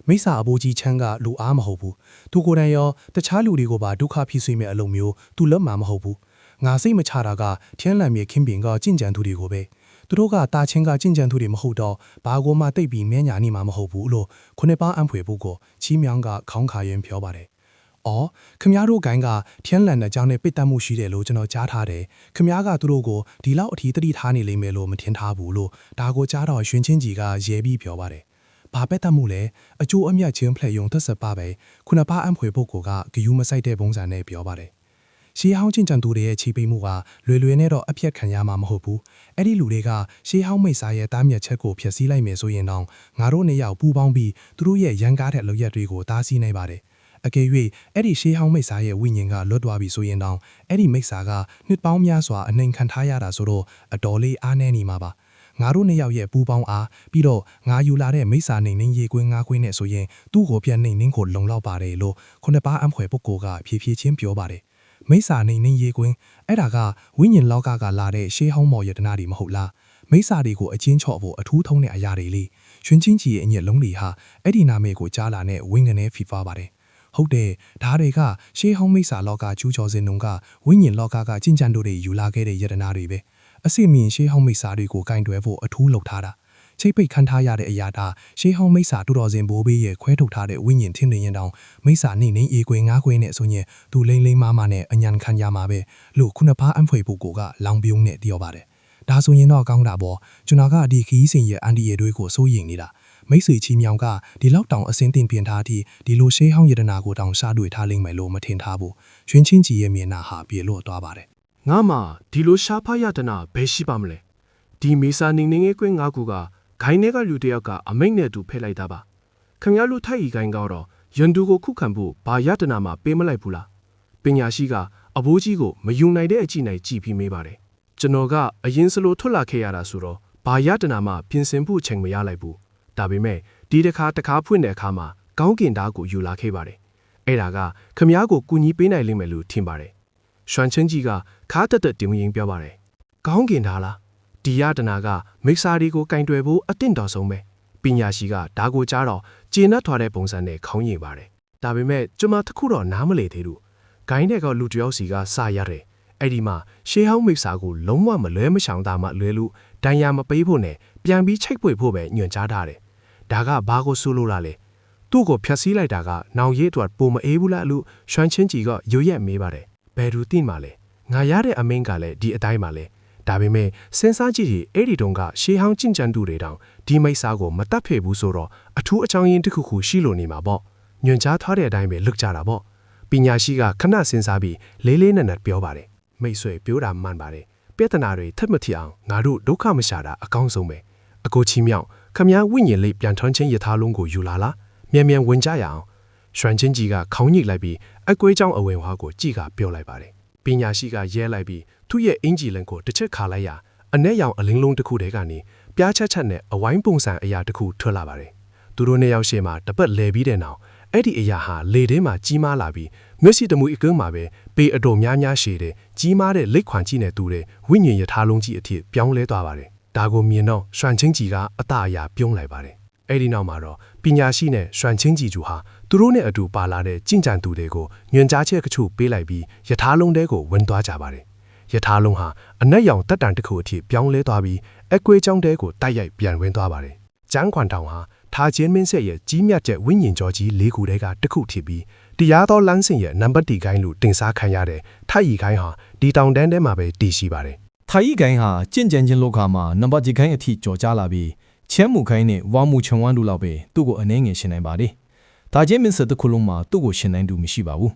မိတ်စာအဘိုးကြီးချမ်းကလူအားမဟုတ်ဘူးသူကိုယ်တိုင်ရောတခြားလူတွေကိုပါဒုက္ခဖြစ်စေမယ့်အလုပ်မျိုးသူလက်မှာမဟုတ်ဘူးငါစိတ်မချတာကထင်းလန်မြေခင်းပင်ကကြင်ကြံသူတွေကိုပဲသူတို့ကတာချင်းကကြင်ကြံသူတွေမဟုတ်တော့ဘာကိုမှတိတ်ပြီးမဲညာနေမှာမဟုတ်ဘူးလို့ခုနှစ်ပါးအံဖွေဖို့ကိုချီးမြှောင်းကခေါင်းခါရင်ပြောပါတယ်။အော်ခမ ्या တို့ဂိုင်းကထင်းလန်တဲ့အကြောင်းနဲ့ပိတ်တတ်မှုရှိတယ်လို့ကျွန်တော်ကြားထားတယ်။ခမ ्या ကသူတို့ကိုဒီလောက်အထီးတတိထားနေလိမ့်မယ်လို့မထင်ထားဘူးလို့ဒါကိုကြားတော့ရွှင်ချင်းကြီးကရဲပြီးပြောပါတယ်။ဘာပဲတတ်မှုလဲအကျိုးအမြတ်ချင်းဖလက်ယုံသက်ဆက်ပါပဲခုနှစ်ပါးအံဖွေဖို့ကိုကဂယူးမဆိုင်တဲ့ပုံစံနဲ့ပြောပါတယ်။ရှေးဟောင်းချင်းကြံသူတွေရဲ့ချီးပေးမှုကလွယ်နဲ့တော့အပြတ်ခံရမှာမဟုတ်ဘူးအဲ့ဒီလူတွေကရှေးဟောင်းမိတ်စာရဲ့တားမြစ်ချက်ကိုဖျက်ဆီးလိုက်မယ်ဆိုရင်တော့ငါတို့နှစ်ယောက်ပူးပေါင်းပြီးသူတို့ရဲ့ရန်ကားတဲ့လုပ်ရက်တွေကိုတားဆီးနိုင်ပါတယ်အကယ်၍အဲ့ဒီရှေးဟောင်းမိတ်စာရဲ့ဝိညာဉ်ကလွတ်သွားပြီဆိုရင်တော့အဲ့ဒီမိတ်စာကနှစ်ပေါင်းများစွာအနှိမ်ခံထားရတာဆိုတော့အတော်လေးအားနည်းနေမှာပါငါတို့နှစ်ယောက်ရဲ့ပူးပေါင်းအားပြီးတော့ငါယူလာတဲ့မိတ်စာနေနှင်းရေကွင်းငါးကွင်းနဲ့ဆိုရင်သူ့ကိုပြန်နှိမ်နှင်းကိုလုံလောက်ပါတယ်လို့ခုနှစ်ပါးအံဖွယ်ပုဂ္ဂိုလ်ကဖြည်းဖြည်းချင်းပြောပါတယ်မိစ္ဆာနေနေရေကွင်းအဲ့ဒါကဝိညာဉ်လောကကလာတဲ့ရှေးဟောင်းမော်ယတနာတွေမဟုတ်လားမိစ္ဆာတွေကိုအချင်းချော့ဖို့အထူးထုံးတဲ့အရာတွေလေရွှင်ချင်းကြီးရဲ့အညက်လုံးတွေဟာအဲ့ဒီနာမည်ကိုကြားလာတဲ့ဝင်းကနေဖီဖာပါတယ်ဟုတ်တယ်ဒါတွေကရှေးဟောင်းမိစ္ဆာလောကကျူးကျော်စင်တုန်းကဝိညာဉ်လောကကကျင့်ကြံတို့တွေယူလာခဲ့တဲ့ယတနာတွေပဲအစစ်မြင်ရှေးဟောင်းမိစ္ဆာတွေကိုကင်တွယ်ဖို့အထူးလုပ်ထားတာချိတ်ပိတ်ခန်းထားရတဲ့အရာဒါရှေးဟောင်းမိစ္ဆာတူတော်စင်ဘိုးဘေးရဲ့ခွဲထုတ်ထားတဲ့ဝိညာဉ်ထင်းနေရင်တောင်မိစ္ဆာနေနေအေကွေငါးကွေနဲ့ဆိုရင်သူလိမ့်လိမ့်မားမားနဲ့အညံခံရမှာပဲလို့ခုနှစ်ပါးအံဖွေဖို့ကလောင်ပြုံးနဲ့ပြောပါတယ်ဒါဆိုရင်တော့ကောင်းတာပေါ့ကျွန်တော်ကဒီခီးစင်ရဲ့အန်ဒီရဲ့တွေကိုစိုးရိမ်နေတာမိတ်ဆွေချီမြောင်ကဒီလောက်တောင်အစင်းတင်ပြင်ထားသည့်ဒီလိုရှေးဟောင်းယတနာကိုတောင်စားတွေ့ထားလိမ့်မယ်လို့မထင်ထားဘူးရွှင်ချင်းကြီးရဲ့မျက်နှာဟာပြေလို့သွားပါတယ်ငါမှဒီလိုရှားဖားယတနာဘယ်ရှိပါမလဲဒီမေစာနေနေငယ်ကွင်းငါကူကဂိုင်းထဲကလူတယောက်ကအမိတ်နဲ့တူဖဲ့လိုက်တာပါခင်ဗျားလူထိုက်ဤဂိုင်းကတော့ရန်သူကိုခုခံဖို့ဘာယတနာမှပေးမလိုက်ဘူးလားပညာရှိကအဘိုးကြီးကိုမယူနိုင်တဲ့အကြည့်နိုင်ကြည့်ပြီးမေးပါတယ်ကျွန်တော်ကအရင်စလိုထွက်လာခဲ့ရတာဆိုတော့ဘာယတနာမှပြင်ဆင်ဖို့ချိန်မရလိုက်ဘူးဒါပေမဲ့ဒီတစ်ခါဖွင့်တဲ့အခါမှာကောင်းကင်သားကိုယူလာခဲ့ပါတယ်အဲ့ဒါကခင်ဗျားကိုကူညီပေးနိုင်လိမ့်မယ်လို့ထင်ပါတယ်ရွှန်ချင်းကြီးကခါတက်တင်ရင်ပြောပါတယ်ကောင်းကင်သားလားဒီယတနာကမိစ္ဆာတွေကိုကင်တွယ်ဖို့အသင့်တော်ဆုံးပဲပညာရှိကဒါကိုကြားတော့ကျေနပ်ထွားတဲ့ပုံစံနဲ့ခေါင်းရည်ပါတယ်ဒါပေမဲ့ကျွန်မတခုတော့နားမလည်သေးဘူးဂိုင်းတဲ့ကလူတယောက်စီကစရတယ်အဲ့ဒီမှာရှေးဟောင်းမိစ္ဆာကိုလုံးဝမလွဲမရှောင်တာမှလွဲလို့ဒဏ်ရာမပေးဖို့နဲ့ပြန်ပြီးချိတ်ပွေဖို့ပဲညွှန်ကြားထားတယ်ဒါကဘာကိုဆိုလိုလာလဲသူ့ကိုဖျက်ဆီးလိုက်တာကနောင်ရေးအတွက်ပုံမအေးဘူးလားလို့ရွှန်ချင်းကြီးကရွရက်မေးပါတယ်ဘယ်သူသိမှလဲငါရတဲ့အမင်းကလည်းဒီအတိုင်းပါလဲဒါပေမဲ့စဉ်းစားကြည့်ရင်အဲ့ဒီတုန်းကရှေးဟောင်းကျင့်ကြံသူတွေတောင်ဒီမိစ္ဆာကိုမတတ်ဖေဘူးဆိုတော့အထူးအချောင်းရင်းတစ်ခုခုရှိလို့နေမှာပေါ့ညွန်ကြားထားတဲ့အတိုင်းပဲလုပ်ကြတာပေါ့ပညာရှိကခဏစဉ်းစားပြီးလေးလေးနက်နက်ပြောပါတယ်မိတ်ဆွေပြောတာမှန်ပါတယ်ပြဿနာတွေထပ်မထီအောင်ငါတို့ဒုက္ခမရှာတာအကောင်းဆုံးပဲအကိုချီမြောက်ခမည်းဝိညာဉ်လေးပြန်ထွန်းချင်းယထာလုံးကိုယူလာလားမြန်ဝင်ကြရအောင်ရွှန်ချင်းကြီးကခေါင်းညိလိုက်ပြီးအကွေးကြောင်အဝင်ဝါကိုကြည့်ကပြောလိုက်ပါတယ်ပညာရှိကရဲလိုက်ပြီးသူ့ရဲ့အင်ဂျီလန်ကိုတစ်ချက်ခါလိုက်ရအနဲ့ရောင်အလင်းလုံးတစ်ခုတည်းကနေပြားချက်နဲ့အဝိုင်းပုံစံအရာတစ်ခုထွက်လာပါတယ်သူတို့နှစ်ယောက်ရှေ့မှာတပတ်လဲပြီးတဲ့နောက်အဲ့ဒီအရာဟာလေထဲမှာကြီးမားလာပြီးမျက်စိတမူအကင်းမှာပဲပေအတော်များများရှည်တဲ့ကြီးမားတဲ့လက်ခွန်ကြီးနဲ့တူတဲ့ဝိညာဉ်ယထာလုံးကြီးအဖြစ်ပြောင်းလဲသွားပါတယ် ဒါကိုမြင်တော့ရွှန်ချင်းကြီးကအတအရာပြုံးလိုက်ပါတယ်အဲ့ဒီနောက်မှာတော့ပညာရှိနဲ့ရွှန်ချင်းကြီးသူဟာသူတို့နဲ့အတူပါလာတဲ့ကြင်ကြံသူတွေကိုညွန်ကြားချက်ကချို့ပေးလိုက်ပြီးယထာလုံးတဲကိုဝင်သွားကြပါတယ်ယထာလုံးဟာအနက်ရောင်တက်တန်တစ်ခုအထိပြောင်းလဲသွားပြီးအကွေးကြောင်းတဲကိုတိုက်ရိုက်ပြန်ဝင်သွားပါတယ်ကျန်းခွန်တောင်ဟာထားချင်းမင်းဆက်ရဲ့ကြီးမြတ်တဲ့ဝိညာဉ်ကြောကြီး၄ခုတဲကတစ်ခုဖြစ်ပြီးတရားတော်လမ်းစဉ်ရဲ့နံပါတ်တီကိုင်းလို့တင်စားခံရတဲ့ထိုက်ရီကိုင်းဟာဒီတောင်တန်းထဲမှာပဲတည်ရှိပါတယ် ထိုင်ကိုင်းဟာကြင်ကြံချင်းလောက်ခါမှာနံပါတ်ကြီးကိုင်းအထိကြော်ကြလာပြီးချဲမှုခိုင်းနဲ့ဝါမှုချွန်ဝမ်းတို့လောက်ပဲသူ့ကိုအနေငယ်ရှင်နိုင်ပါလေဒါချင်းမင်းဆက်တစ်ခုလုံးမှာသူ့ကိုရှင်နိုင်သူမရှိပါဘူး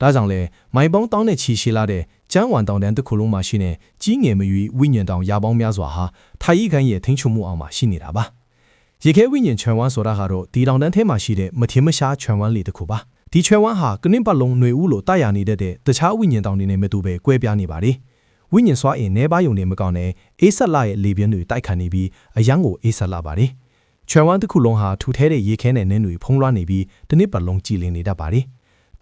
ဒါကြောင့်လဲမိုင်ပေါင်းတောင်းနဲ့ချီရှိလာတဲ့ကျန်းဝမ်တောင်တန်းတစ်ခုလုံးမှာရှိနေကြီးငယ်မရွေးဝိညာဉ်တောင်ရပေါင်းများစွာဟာထိုင်ကိုင်းရဲ့ထိန်းချုပ်မှုအောက်မှာရှိနေတာပါရေခဲဝိညာဉ်ချွန်ဝမ်းဆိုတာကတော့ဒီတောင်တန်းထဲမှာရှိတဲ့မထင်မရှားချွန်ဝမ်းလေးတစ်ခုပါဒီချွန်ဝမ်းဟာကနစ်ပတ်လုံးຫນွေဦးလိုတာယာနေတဲ့တခြားဝိညာဉ်တောင်တွေနဲ့မတူပဲကွဲပြားနေပါလေဝိညာဉ်စွာအင်းနေပါယုံနေမကောင်းတဲ့အေးဆက်လာရဲ့လေပြင်းတွေတိုက်ခတ်နေပြီးအယံကိုအေးဆက်လာပါတယ်ချွန်ဝမ်းတစ်ခုလုံးဟာထူထဲတဲ့ရေခဲနဲ့နင်းတွေဖုံးလွှမ်းနေပြီးတစ်နှစ်ပတ်လုံးကြည်လင်နေတတ်ပါတယ်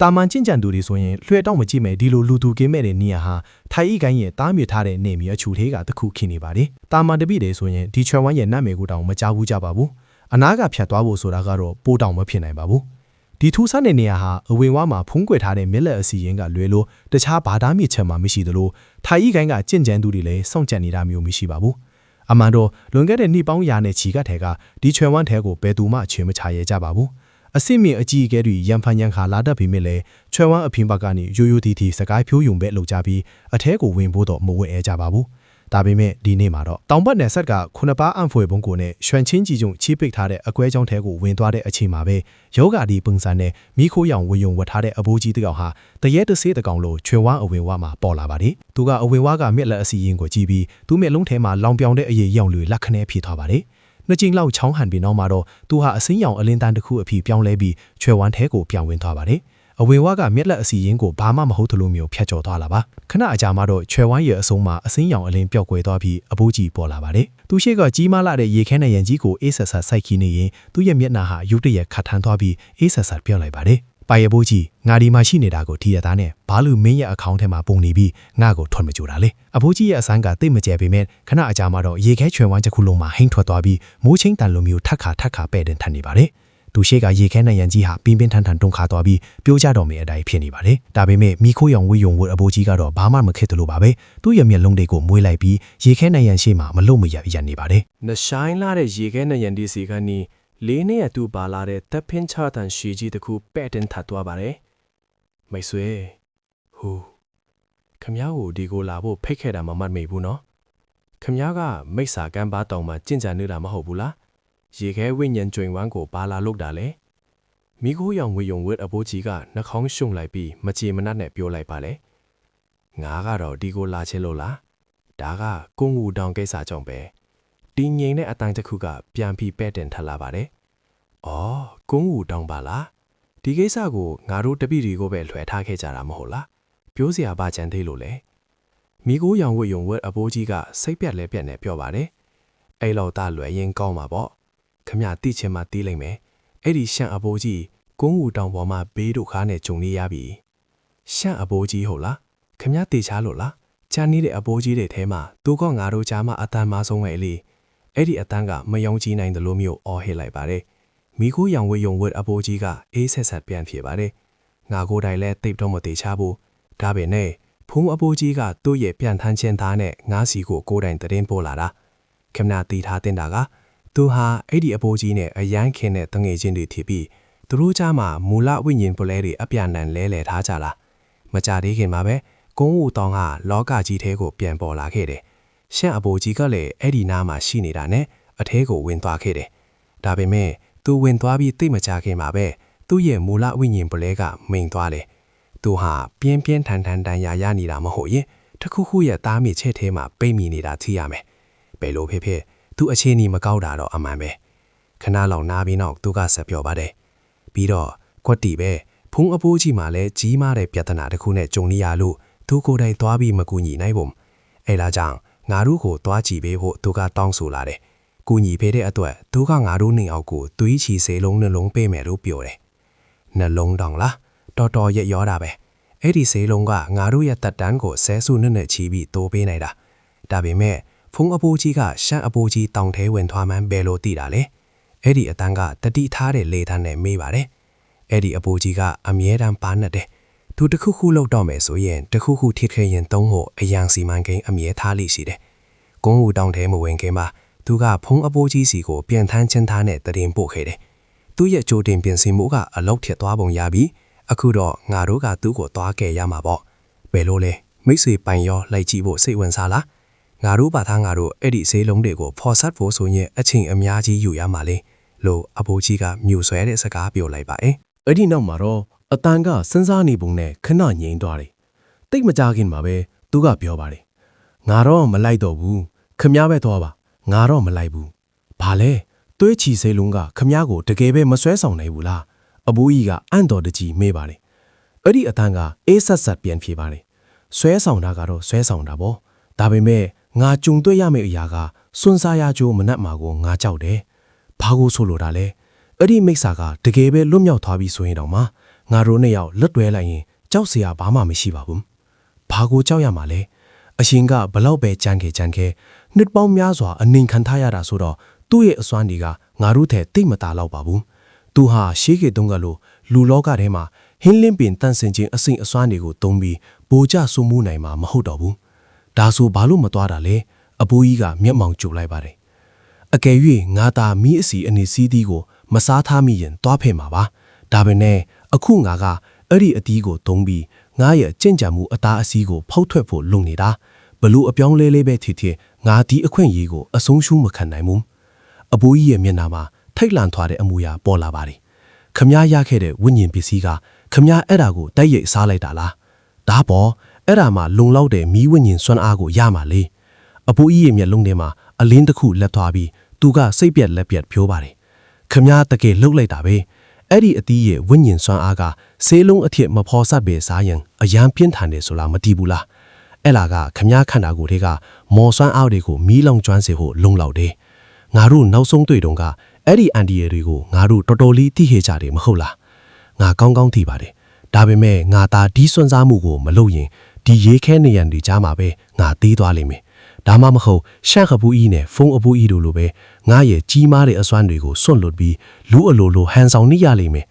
တာမန်ကျင့်ကြံသူတွေဆိုရင်လွှဲတောက်မကြည့်မဲ့ဒီလိုလူသူကင်းမဲ့တဲ့နေရာဟာထိုင်ဤကိုင်းရဲ့တားမြစ်ထားတဲ့နေမြေအချူသေးကတစ်ခုခင်းနေပါတယ်တာမန်တပိတယ်ဆိုရင်ဒီချွန်ဝမ်းရဲ့နတ်မယ်ကိုတောင်မကြားဘူးကြပါဘူးအနာကဖြတ်သွားဖို့ဆိုတာကတော့ပိုးတောင်မဖြစ်နိုင်ပါဘူးဒီထူးဆန်းတဲ့နေရာဟာအဝင်ဝါမှာဖုံးကွယ်ထားတဲ့မြက်လက်အစီရင်ကလွယ်လို့တခြားဘာသာမြစ်ချက်မှမရှိသလိုထိုင်ဤကိုင်းကကြင့်ကြံသူတွေလည်းစောင့်ကြံနေတာမျိုးမရှိပါဘူးအမှန်တော့လွန်ခဲ့တဲ့နှစ်ပေါင်းရာနဲ့ချီကထဲကဒီချွန်ဝမ်းထဲကိုဘယ်သူမှအချင်းမချရဲကြပါဘူးအစစ်မြင့်အကြီးအကဲတွေရန်ဖန်ရန်ခါလာတတ်ပေမဲ့လည်းချွန်ဝမ်းအဖင်ဘက်ကနေရိုးရိုးတီတီစကိုင်းဖြိုးယုံပဲလှုပ်ကြပြီးအထဲကိုဝင်ဖို့တော့မဝဲအဲကြပါဘူးဒါပေမဲ့ဒီနေ့မှာတော့တောင်ဘက်နယ်ဆက်ကခုနှစ်ပါးအံဖွေပုံကိုနဲ့ရွှန်ချင်းကြီးကျုံချီးပိတ်ထားတဲ့အကွဲကြောင်းထဲကိုဝင်သွားတဲ့အချိန်မှာပဲယောဂါဒီပုံစံနဲ့မိခိုးရောင်ဝေယုံဝတ်ထားတဲ့အဘိုးကြီးတစ်ကောင်ဟာတရဲတဆေးတစ်ကောင်လိုချွေဝမ်းအဝင်ဝါမှာပေါ်လာပါတယ်။သူကအဝင်ဝါကမြက်လက်အစီရင်ကိုကြည့်ပြီးသူ့မျက်လုံးထဲမှာလောင်ပြောင်တဲ့အရေးရောင်တွေလက်ခနဲဖြစ်သွားပါတယ်။နှစ်ကြိမ်လောက်ချောင်းဟန်ပြီးနောက်မှာတော့သူဟာအစင်းရောင်အလင်းတန်းတစ်ခုအဖြစ်ပြောင်းလဲပြီးချွေဝမ်းထဲကိုပြောင်းဝင်သွားပါတယ်။အဝေဝါကမြက်လက်အစီရင်ကိုဘာမှမဟုတ်သလိုမျိုးဖြတ်ကျော်သွားလာပါခဏအကြာမှတော့ချွဲဝိုင်းရဲ့အဆုံးမှာအစင်းရောင်အလင်းပျောက်ကွယ်သွားပြီးအဘိုးကြီးပေါ်လာပါတယ်သူရှိကကြီးမားလာတဲ့ရေခဲနဲ့ရန်ကြီးကိုအေးဆက်ဆက်စိုက်ခီးနေရင်သူ့ရဲ့မျက်နှာဟာရုတ်တရက်ခတ်ထန်းသွားပြီးအေးဆက်ဆက်ပြောင်းလိုက်ပါတယ်ပိုင်ရဘိုးကြီးငါဒီမှာရှိနေတာကိုဒီရသားနဲ့ဘာလို့မင်းရဲ့အကောင့်ထဲမှာပုံနေပြီးငါ့ကိုထွန်မကြတာလဲအဘိုးကြီးရဲ့အစမ်းကတိတ်မကျဲပေမဲ့ခဏအကြာမှတော့ရေခဲချွဲဝိုင်းတစ်ခုလုံးမှာဟိမ့်ထွက်သွားပြီးမိုးချင်းတန်လိုမျိုးထက်ခါပဲ့တင်ထန်နေပါတယ်သူရှိကရေခဲနဲ့ရန်ကြီးဟာပြင်းထန်တုန်ခါသွားပြီးပြိုးကြတော်မယ်အတိုင်းဖြစ်နေပါတယ်။ဒါပေမဲ့မိခိုးရောင်ဝေယုံဝတ်အဘိုးကြီးကတော့ဘာမှမခက်သလိုပါပဲ။သူ့ရဲ့မျက်လုံးတွေကိုမွေးလိုက်ပြီးရေခဲနဲ့ရန်ရှိမှမလုံမရရန်နေပါတယ်။နှရှိုင်းလာတဲ့ရေခဲနဲ့ရန်ဒီစီကနေလေးနဲ့အတူပါလာတဲ့တပ်ပင်းချတန်ရှည်ကြီးတစ်ခုပဲ့တင်ထပ်သွားပါတယ်။မိတ်ဆွေဟူခမ ्या ကိုဒီကိုလာဖို့ဖိတ်ခဲ့တာမမှတ်မိဘူးနော်။ခမ ्या ကမိတ်စာကမ်းပါတောင်မှကြင်ကြံနေတာမဟုတ်ဘူးလား။ရေခဲဝိညာဉ်ကျွင်ဝမ်းကိုပါလာလို့တာလေမိခိုးရောင်ဝေယုံဝတ်အဘိုးကြီးကနှာခေါင်းရှုံလိုက်ပြီးမကြေမနက်နဲ့ပြောလိုက်ပါလေငါကတော့ဒီကိုလာချင်လို့လားဒါကကုန်းငူတောင်ကိစ္စကြောင့်ပဲတင်းငိန်တဲ့အတိုင်းတစ်ခုကပြန်ပြီးပဲ့တင်ထလာပါတယ်အော်ကုန်းငူတောင်ပါလားဒီကိစ္စကိုငါတို့တပည့်တွေကိုပဲလွှဲထားခဲ့ကြတာမဟုတ်လားပြောစရာဘာချန်သေးလို့လဲမိခိုးရောင်ဝေယုံဝတ်အဘိုးကြီးကစိတ်ပြက်လဲပြက်နဲ့ပြောပါတယ်အဲ့လောက်သားလွယ်ရင်ကောင်းမှာပေါ့ခမတိချင်မှတီးလိုက်မယ်အဲ့ဒီရှန့်အဘိုးကြီးကုန်းငူတောင်ပေါ်မှာဘေးတို့ခါနဲ့ဂျုံနေရပြီရှန့်အဘိုးကြီးဟုတ်လားခမတေချားလို့လားချာနေတဲ့အဘိုးကြီးတွေထဲမှာသူကငါတို့ကြားမှာအတန်မဆုံးပဲလေအဲ့ဒီအတန်ကမယုံကြည်နိုင်တယ်လို့မျိုးအော်ဟစ်လိုက်ပါတယ်မိခိုးရောင်ဝေယုံဝတ်အဘိုးကြီးကအေးဆက်ဆက်ပြန်ဖြေပါတယ်ငါကိုယ်တိုင်လည်းတိတ်တော့မတေချားဘူးဒါပဲနဲ့ဖုံးအဘိုးကြီးကသူ့ရဲ့ပြန်ထမ်းခြင်းသားနဲ့ငါးစီကိုတိုင်တရင်ပို့လာတာခမတီထားတင်တာကသူဟာအဲ့ဒီအဘိုးကြီးနဲ့အရန်ခင်းတဲ့တငယ်ချင်းတွေဖြစ်ပြီးသူတို့ကြားမှာမူလဝိညာဉ်ပလဲတွေအပြန်အလှန်လဲထားကြလားမကြသေးခင်မှာပဲကုန်းဦးတောင်ကလောကကြီးထဲကိုပြန်ပေါ်လာခဲ့တယ်ရှန့်အဘိုးကြီးကလည်းအဲ့ဒီနားမှာရှိနေတာနဲ့အထဲကိုဝင်သွားခဲ့တယ်ဒါပေမဲ့သူဝင်သွားပြီးသိမကြခင်မှာပဲသူ့ရဲ့မူလဝိညာဉ်ပလဲကမိန်သွားတယ်သူဟာပြင်းထန်တန်ရာရနေတာမဟုတ်ရင်တခုခုရဲ့သားမိချက်ထဲမှာပိတ်မိနေတာသိရမယ်ဘယ်လိုဖြစ်သူအခြေအနေမကောက်တာတော့အမှန်ပဲခဏလောက်နားပြီးနောက်သူကဆက်ပြောပါတယ်ပြီးတော့ကွက်တီပဲဖုံးအဖိုးကြီးမှလည်းကြီးမားတဲ့ပြဿနာတစ်ခုနဲ့ကြုံနေရလို့သူကိုယ်တိုင်သွားပြီးမကူညီနိုင်ဘူးအဲဒါကြောင့်ငါတို့ကိုသွားကြည့်ပေးဖို့သူကတောင်းဆိုလာတယ်ကူညီပေးတဲ့အတွက်သူကငါတို့နေအောင်ကိုသွေးချီစေလုံးနှလုံးပေးမယ်လို့ပြောတယ်နှလုံးတောင်လားတော်ရက်ရောတာပဲအဲ့ဒီစေလုံးကငါတို့ရဲ့တက်တန်းကိုဆဲဆုနဲ့ချီပြီးတိုးပေးနိုင်တာဒါပေမဲ့ ဖုံအပိုးကြီးကရှမ်းအပိုးကြီးတောင်ထဲဝင်သွားမှန်းဘယ်လိုသိတာလဲအဲ့ဒီအတန်းကတတိထားတဲ့လေထန်းနဲ့မေးပါတယ်အဲ့ဒီအပိုးကြီးကအမြဲတမ်းပါနေတယ်သူတခုခုလောက်တော့မယ်ဆိုရင်တခုခုထိခဲရင်သုံးဖို့အယံစီမံကိန်းအမြဲထားလိရှိတယ်ကုန်းဦးတောင်ထဲမဝင်ခင်မှာသူကဖုံအပိုးကြီးစီကိုပြန်ထမ်းချင်းထားနဲ့တရင်ပို့ခဲ့တယ်သူ့ရဲ့ကြိုတင်ပြင်ဆင်မှုကအလောက်ထက်သွားပုံရပြီးအခုတော့ငါတို့ကသူ့ကိုသွားခဲ့ရမှာပေါ့ဘယ်လိုလဲမိတ်ဆွေပိုင်ရောလိုက်ကြည့်ဖို့စိတ်ဝင်စားလားငါတို့ဘာသာငါတို့အဲ့ဒီဆေးလုံးတွေကိုဖော်ဆက်ဖို့ဆိုရင်အချိန်အများကြီးယူရမှာလေလို့အဖိုးကြီးကမြူဆွဲတဲ့စကားပြောလိုက်ပါအဲ့ဒီနောက်မှာတော့အတန်ကစဉ်းစားနေပုံနဲ့ခဏငြိမ်သွားတယ်တိတ်မကြခင်မှာပဲသူကပြောပါတယ်ငါတော့မလိုက်တော့ဘူးခမည်းပဲသွားပါငါတော့မလိုက်ဘူးဘာလဲသွေးချီစိတ်လုံးကခမည်းကိုတကယ်ပဲမဆွဲဆောင်နိုင်ဘူးလားအဘိုးကြီးကအံ့တော်တကြီးမေးပါတယ်အဲ့ဒီအတန်ကအေးဆက်ဆက်ပြန်ဖြေပါတယ်ဆွဲဆောင်တာကတော့ဆွဲဆောင်တာပေါ့ဒါပေမဲ့ငါကြုံတွေ့ရမယ့်အရာကစွန်းစားရကြိုးမနှက်မှာကိုငါကြောက်တယ်ဘာကိုဆိုလိုတာလဲအဲ့ဒီမိစ္ဆာကတကယ်ပဲလွတ်မြောက်သွားပြီဆိုရင်တော့မှငါတို့နှစ်ယောက်လွတ်တွဲလိုက်ရင်ကြောက်စရာဘာမှမရှိပါဘူးဘာကိုကြောက်ရမှာလဲအရှင်ကဘလောက်ပဲကြမ်းခဲနှစ်ပေါင်းများစွာအနှိမ်ခံထားရတာဆိုတော့သူ့ရဲ့အစွမ်းတွေကငါတို့ထဲတိတ်မတာတော့ပါဘူးသူဟာရှေးခေတ်တုန်းကလိုလူလောကထဲမှာဟင်းလင်းပင်တန့်စင်ခြင်းအစိမ့်အစွမ်းတွေကိုသုံးပြီးဗိုလ်ကျဆူမှုနိုင်မှာမဟုတ်တော့ဘူးဒါဆိုဘာလို့မသွားတာလဲအဘိုးကြီးကမျက်မှောင်ကျလိုက်ပါတယ်အကယ်၍ငါသာမီးအစီအနေစည်းသီးကိုမစားထားမိရင်သွားဖဲ့မှာပါဒါပေမဲ့အခုငါကအဲ့ဒီအသီးကိုသုံးပြီးငါရဲ့ကြင်ကြံမှုအသားအစီးကိုဖောက်ထွက်ဖို့လုပ်နေတာဘလို့အပြောင်းလဲလေးပဲဖြစ်ဖြစ်ငါဒီအခွင့်အရေးကိုအဆုံးရှုံးမခံနိုင်ဘူးအဘိုးကြီးရဲ့မျက်နှာမှာထိတ်လန့်သွားတဲ့အမူအရာပေါ်လာပါတယ်ခမည်းရခဲ့တဲ့ဝိညာဉ်ပစ္စည်းကခမည်းအဲ့ဒါကိုတိုက်ရိုက်စားလိုက်တာလားဒါပေါ်အဲ့ဒါမှလုံလောက်တဲ့မီးဝိညာဉ်စွမ်းအားကိုရမှာလေအဖိုးကြီးရဲ့မျက်လုံးထဲမှာအလင်းတစ်ခုလက်သွားပြီးသူကစိတ်ပြက်လက်ပြက်ဖြိုးပါတယ်ခမည်းတကယ်လှုပ်လိုက်တာပဲအဲ့ဒီအသီးရဲ့ဝိညာဉ်စွမ်းအားကဆေးလုံးအထစ်မဖော်ဆက်ပဲစားရင်အရန်ပြင်းထန်တယ်ဆိုတာမသိဘူးလားအဲ့လာကခမည်းခန္ဓာကိုယ်တွေကမော်စွမ်းအားတွေကိုမီးလောင်ကျွမ်းစေဖို့လုံလောက်တယ်ငါတို့နောက်ဆုံးတွေ့တုန်းကအဲ့ဒီအန်ဒီရတွေကိုငါတို့တော်တော်လေးသိခဲ့ကြတယ်မဟုတ်လားငါကောင်းကောင်းသိပါတယ်ဒါပေမဲ့ငါသာဒီစွန့်စားမှုကိုမလုပ်ရင်ဒီရေးခဲနေရန်တွေကြားမှာပဲငါသေးသွားလိမ့်မယ်ဒါမှမဟုတ်ရှန့်ခပူးကြီးနဲ့ဖုံအပူးကြီးတို့လိုပဲငါရဲ့ကြီးမားတဲ့အစွမ်းတွေကိုစွန့်လွတ်ပြီးလူအလိုလိုဟန်ဆောင်နေရလိမ့်မယ်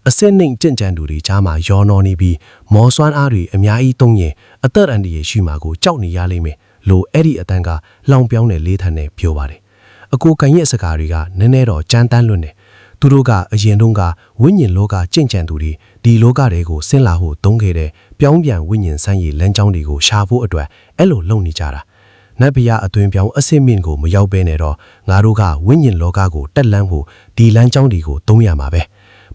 အစစ်နှိမ်ကြင်ကြံသူတွေကြားမှာယောနော်နေပြီးမော်စွမ်းအားတွေအများကြီးသုံးရင်အသက်အန္တရာယ်ရှိမှာကိုကြောက်နေရလိမ့်မယ်လို့အဲ့ဒီအတန်းကလောင်ပြောင်းတဲ့လေးထန်နဲ့ပြောပါတယ်အကိုကန်ရဲ့စကားတွေကနည်းနည်းတော့ကြမ်းတမ်းလွန်းတယ်သူတို့ကအရင်တုန်းကဝိညာဉ်လောကကြင်ကြံသူတွေဒီလောကတွေကိုဆင်းလာဖို့တုံးခဲ့တဲ့ပြောင်းပြန်ဝိညာဉ်ဆန်းရည်လမ်းကြောင်းတွေကိုရှာဖို့အတွက်အဲ့လိုလုပ်နေကြတာနတ်ဘုရားအသွင်ပြောင်းအစစ်မြင့်ကိုမရောက်ဘဲနဲ့တော့ငါတို့ကဝိညာဉ်လောကကိုတက်လန်းဖို့ဒီလမ်းကြောင်းတွေကိုသုံးရမှာပဲ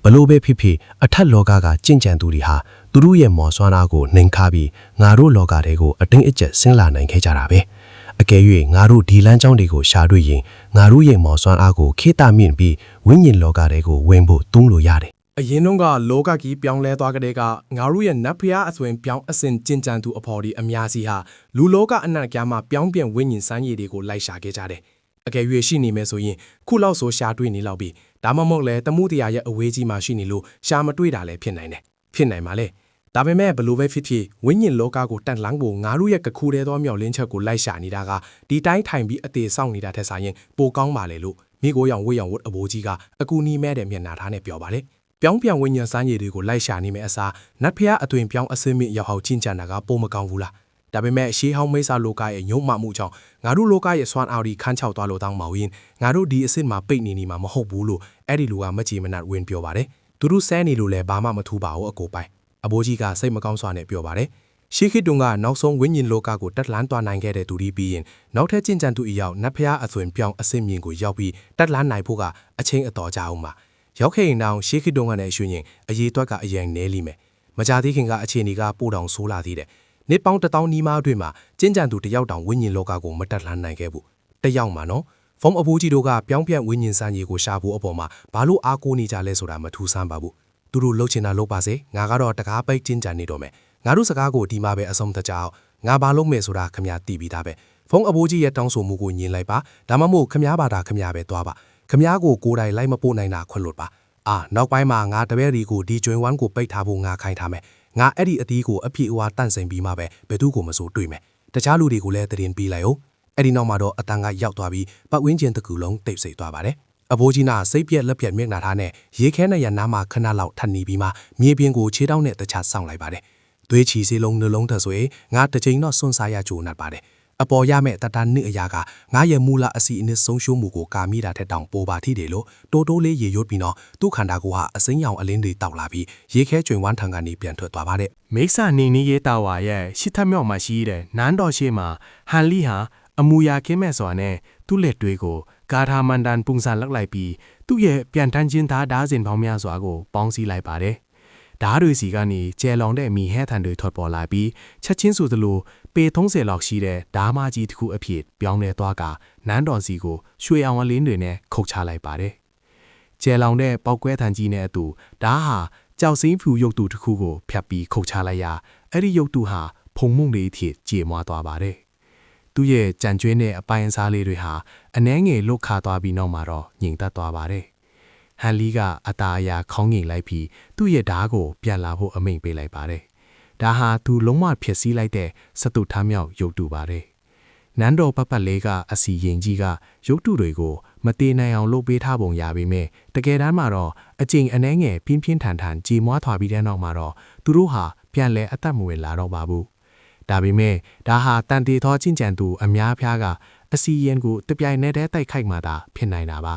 ဘလို့ပဲဖြစ်ဖြစ်အထက်လောကကကြင်ကြံသူတွေဟာသူတို့ရဲ့မော်စွမ်းအားကိုနှိမ်ခါပြီးငါတို့လောကတွေကိုအတင်းအကျပ်ဆင်းလာနိုင်ခဲ့ကြတာပဲအကယ်၍ငါတို့ဒီလမ်းကြောင်းတွေကိုရှာတွေ့ရင်ငါတို့ရဲ့မော်စွမ်းအားကိုခေတ္တမြင့်ပြီးဝိညာဉ်လောကတွေကိုဝင်ဖို့သုံးလို့ရတယ်အရင်တုန်းကလောကကြီးပြောင်းလဲသွားကြတဲ့ကငါတို့ရဲ့နတ်ဖျားအသွင်ပြောင်းအစဉ်ကျင်ကြံသူအဖော်ဒီအများကြီးဟာလူလောကအနံ့ကြားမှာပြောင်းပြန်ဝိညာဉ်စမ်းရည်တွေကိုလိုက်ရှာခဲ့ကြတယ်။အကယ်၍ရှိနေမယ်ဆိုရင်ခုလောက်ဆိုရှာတွေ့နေလောက်ပြီ။ဒါမှမဟုတ်လဲတမှုတရားရဲ့အဝေးကြီးမှာရှိနေလို့ရှာမတွေ့တာလည်းဖြစ်နိုင်တယ်။ဖြစ်နိုင်ပါလေ။ဒါပေမဲ့ဘလို့ပဲဖြစ်ဖြစ်ဝိညာဉ်လောကကိုတန်လှန်ဖို့ငါတို့ရဲ့ကခုတဲ့သောမြောက်လင်းချက်ကိုလိုက်ရှာနေတာကဒီတိုင်းထိုင်ပြီးအသေးဆောင်နေတာထက်ဆိုင်ရင်ပိုကောင်းပါလေလို့မိကိုရောင်ဝေးရောင်ဝတ်အဘိုးကြီးကအကူနီးမဲ့တဲ့မျက်နှာထားနဲ့ပြောပါလေ။ပြောင်းပြန်ဝိညာဉ်စမ်းရည်တွေကိုလိုက်ရှာနေမယ့်အစားနတ်ဖျားအသွင်ပြောင်းအစင်းမြင့်ရောက်ဟောက်ချင်းချန်တာကပုံမကောင်းဘူးလားဒါပေမဲ့ရှေးဟောင်းမိတ်ဆာလောကရဲ့ညုံမှမှုကြောင့်ငါတို့လောကရဲ့စွမ်းအားဒီခန်းချောက်သွားလို့တောင်းမောင်ရင်ငါတို့ဒီအစ်စ်မှာပိတ်နေမှာမဟုတ်ဘူးလို့အဲ့ဒီလူကမကြည်မနတ်ဝင်ပြောပါတယ်သူတို့ဆဲနေလို့လည်းဘာမှမထူးပါဘူးအကိုပိုင်အဘိုးကြီးကစိတ်မကောင်းစွာနဲ့ပြောပါတယ်ရှေးခေတ်တုန်းကနောက်ဆုံးဝိညာဉ်လောကကိုတက်လှမ်းသွားနိုင်ခဲ့တဲ့သူဒီပြီးရင်နောက်ထပ်ကျင့်ကြံသူအရောက်နတ်ဖျားအသွင်ပြောင်းအစင်းမြင့်ကိုရောက်ပြီးတက်လှမ်းနိုင်ဖို့ကအချင်းအတော်ကြအောင်ပါရောက်ခဲ့ရင်တောင်ရှေးခေတ်တုန်းကလည်းရွှေရင်အရေးတွက်ကအရင်နဲလိမယ်မကြသေးခင်ကအခြေအနေကပို့တောင်ဆိုးလာသေးတယ်နှစ်ပေါင်း1000နီးမားအတွင်းမှာကျင်းကြံသူတယောက်တောင်ဝိညာဉ်လောကကိုမတက်လှမ်းနိုင်ခဲ့ဘူးတယောက်မှာနော်ဖုံးအဖိုးကြီးတို့ကပြောင်းပြန်ဝိညာဉ်စံကြီးကိုရှာဖို့အပေါ်မှာဘာလို့အားကိုးနေကြလဲဆိုတာမထူးဆန်းပါဘူးသူတို့လှုပ်ချင်တာလှုပ်ပါစေငါကတော့တကားပိတ်ကျင်းကြံနေတော့မယ်ငါတို့စကားကိုဒီမှာပဲအဆုံးသတ်ကြအောင်ငါဘာလုပ်မယ်ဆိုတာခမရသိပြီးသားပဲဖုံးအဖိုးကြီးရဲ့တောင်းဆိုမှုကိုညင်လိုက်ပါဒါမှမဟုတ်ခမရဘာသာခမရပဲသွားပါခမရကိုကိုယ်တိုင်လိုက်မပို့နိုင်တာခွင့်လွတ်ပါနောက်ပိုင်းမှာငါတပည့်ဒီကိုဒီကျွင်းဝမ်းကိုပိတ်ထားဖို့ငါခိုင်းထားမယ်ငါအဲ့ဒီအသီးကိုအပြည့်အဝတန့်စင်ပြီးမှပဲဘယ်သူကိုမဆိုတွေ့မယ်တခြားလူတွေကိုလည်းတရင်ပေးလိုက်အောင် အဲ့ဒီနောက်မှာတော့အတန်ကရောက်သွားပြီးပတ်ဝန်းကျင်တစ်ခုလုံးတိတ်ဆိတ်သွားပါတယ်အဘိုးကြီးနာစိတ်ပြက်လက်ပြက်မျက်နှာထားနဲ့ရေခဲနဲ့ရနားမှာခဏလောက်ထပ်နေပြီးမှမြေပြင်ကိုခြေထောက်နဲ့တခြားဆောင်းလိုက်ပါတယ်သွေးချီစေးလုံးနှလုံးထဆိုရင်ငါတစ်ချိန်တော့စွန့်စားရကြိုးနတ်ပါတယ်အပေါ်ရမဲ့တတနစ်အရာကငါရဲ့မူလအစီအနစ်ဆုံးရှုံးမှုကိုကာမိတာထက်တောင်ပိုပါထိတယ်လို့တိုးတိုးလေးရေရွတ်ပြီးတော့သူ့ခန္ဓာကိုယ်ဟာအစိမ်းရောင်အလင်းတွေတောက်လာပြီးရေခဲကျွင်ဝမ်းထံကနေပြန်ထွက်သွားပါတယ် မိစ္ဆာနေနေရေးတာဝါရဲ့ရှစ်ထက်မြောက်မှာရှိတဲ့နန်းတော်ရှိမှာဟန်လီဟာအမူအရာခင်းမဲ့စွာနဲ့သူ့လက်တွေကိုဂါထာမန်တန်ပုံစံလောက်လိုက်ပြီးသူ့ရဲ့ပြန်ထန်းချင်းသားဓာတ်စင်ပေါင်းများစွာကိုပေါင်းစည်းလိုက်ပါတယ်ဓာတ်တွေစီကနေကျဲလောင်တဲ့မီဟဲထန်တွေထွက်ပေါ်လာပြီးချက်ချင်းဆိုသလိုပေ30လောက်ရှိတဲ့ဓာမကြီးတစ်ခုအဖြစ်ပြောင်းလဲသွားကနန်းတော်စီကိုရွှေအောင်အလင်းတွေနဲ့ခုတ်ချလိုက်ပါတယ်ကျဲလောင်တဲ့ပောက်ကွဲထန်ကြီးနဲ့အတူဓာတ်ဟာကြောက်စိမ့်ဖြူရုပ်တုတစ်ခုကိုဖြတ်ပြီးခုတ်ချလိုက်ရအဲ့ဒီရုပ်တုဟာဖုံမုံလေးအဖြစ်ကြေမွားသွားပါတယ်သူ့ရဲ့ကြံကျွေးတဲ့အပိုင်းအစားလေးတွေဟာအနှဲငယ်လွတ်ခါသွားပြီးနောက်မှာတော့ငြိမ်သက်သွားပါတယ်ဟန်လီကအตาအရာခေါင်းငိမ်လိုက်ပြီးသူ့ရဲ့ဓာတ်ကိုပြန်လာဖို့အမိန့်ပေးလိုက်ပါတယ်ဒါဟာသူလုံးဝဖြစ်စည်းလိုက်တဲ့စတုထမ်းမြောက်ရုပ်တုပါတယ်နန်းတော်ပတ်ပတ်လေးကအစီရင်ကြီးကရုပ်တုတွေကိုမတေနိုင်အောင်လုပ်ပေးထားပုံရပေမဲ့တကယ်တမ်းမှာတော့အကျင့်အနှဲငယ်ပြင်းပြင်းထန်ထန်ကြေမွားထွာပြီးတဲ့နောက်မှာတော့သူတို့ဟာပြန်လဲအသက်မဝင်လာတော့ပါဘူးဒါပေမဲ့ဒါဟာတန်တေသောချင်းကြံသူအများဖျားကအစီရင်ကိုတပြိုင်နက်တည်းတိုက်ခိုက်မှသာဖြစ်နိုင်တာပါ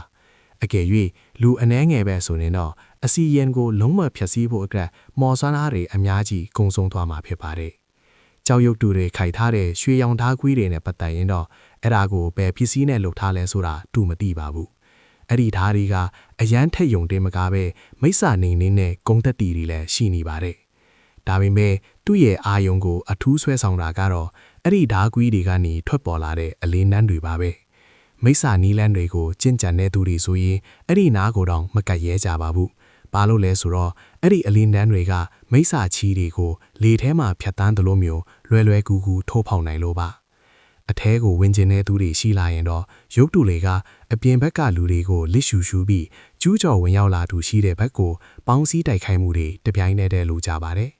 အကယ်၍လူအနှဲငယ်ပဲဆိုရင်တော့အစီရင်ကိုလုံးဝဖျက်ဆီးဖို့အတွက်မော်စွမ်းအားတွေအများကြီးကုံဆုံးသွားမှာဖြစ်ပါတယ်။ကြောက်ရွံ့တူတွေခိုက်ထားတဲ့ရွှေရောင်ဓာတ်ကွီးတွေနဲ့ပတ်သက်ရင်တော့အဲ့ဒါကိုဘယ်ပစ္စည်းနဲ့လုပ်ထားလဲဆိုတာတူမသိပါဘူး။အဲ့ဒီဓာတ်တွေကအရန်ထက်ယုံတင်မကားပဲမိစ္ဆာနေနေနဲ့ဂုံတက်တီတွေလည်းရှိနေပါတယ်။ဒါပေမဲ့သူ့ရဲ့အာယုံကိုအထူးဆွဲဆောင်တာကတော့အဲ့ဒီဓာတ်ကွီးတွေကနေထွက်ပေါ်လာတဲ့အလေးနန်းတွေပါပဲ။မိစ္ဆာနီးလန်းတွေကိုကျင့်ကြံတဲ့သူတွေဆိုရင်အဲ့ဒီနားကိုတော့မကတ်ရဲကြပါဘူး။ဘာလို့လဲဆိုတော့အဲ့ဒီအလင်းတန်းတွေကမိစ္ဆာချီတွေကိုလေထဲမှာဖြတ်တန်းသလိုမျိုးလွယ်ကူကူထိုးဖောက်နိုင်လို့ပါအထဲကိုဝင်ကျင်တဲ့သူတွေရှိလာရင်တော့ရုပ်တုတွေကအပြင်ဘက်ကလူတွေကိုလစ်ရှူရှူပြီးကျူးကျော်ဝင်ရောက်လာသူရှိတဲ့ဘက်ကိုပေါင်းစည်းတိုက်ခိုက်မှုတွေတပြိုင်တည်းတည်းလိုကြပါတယ်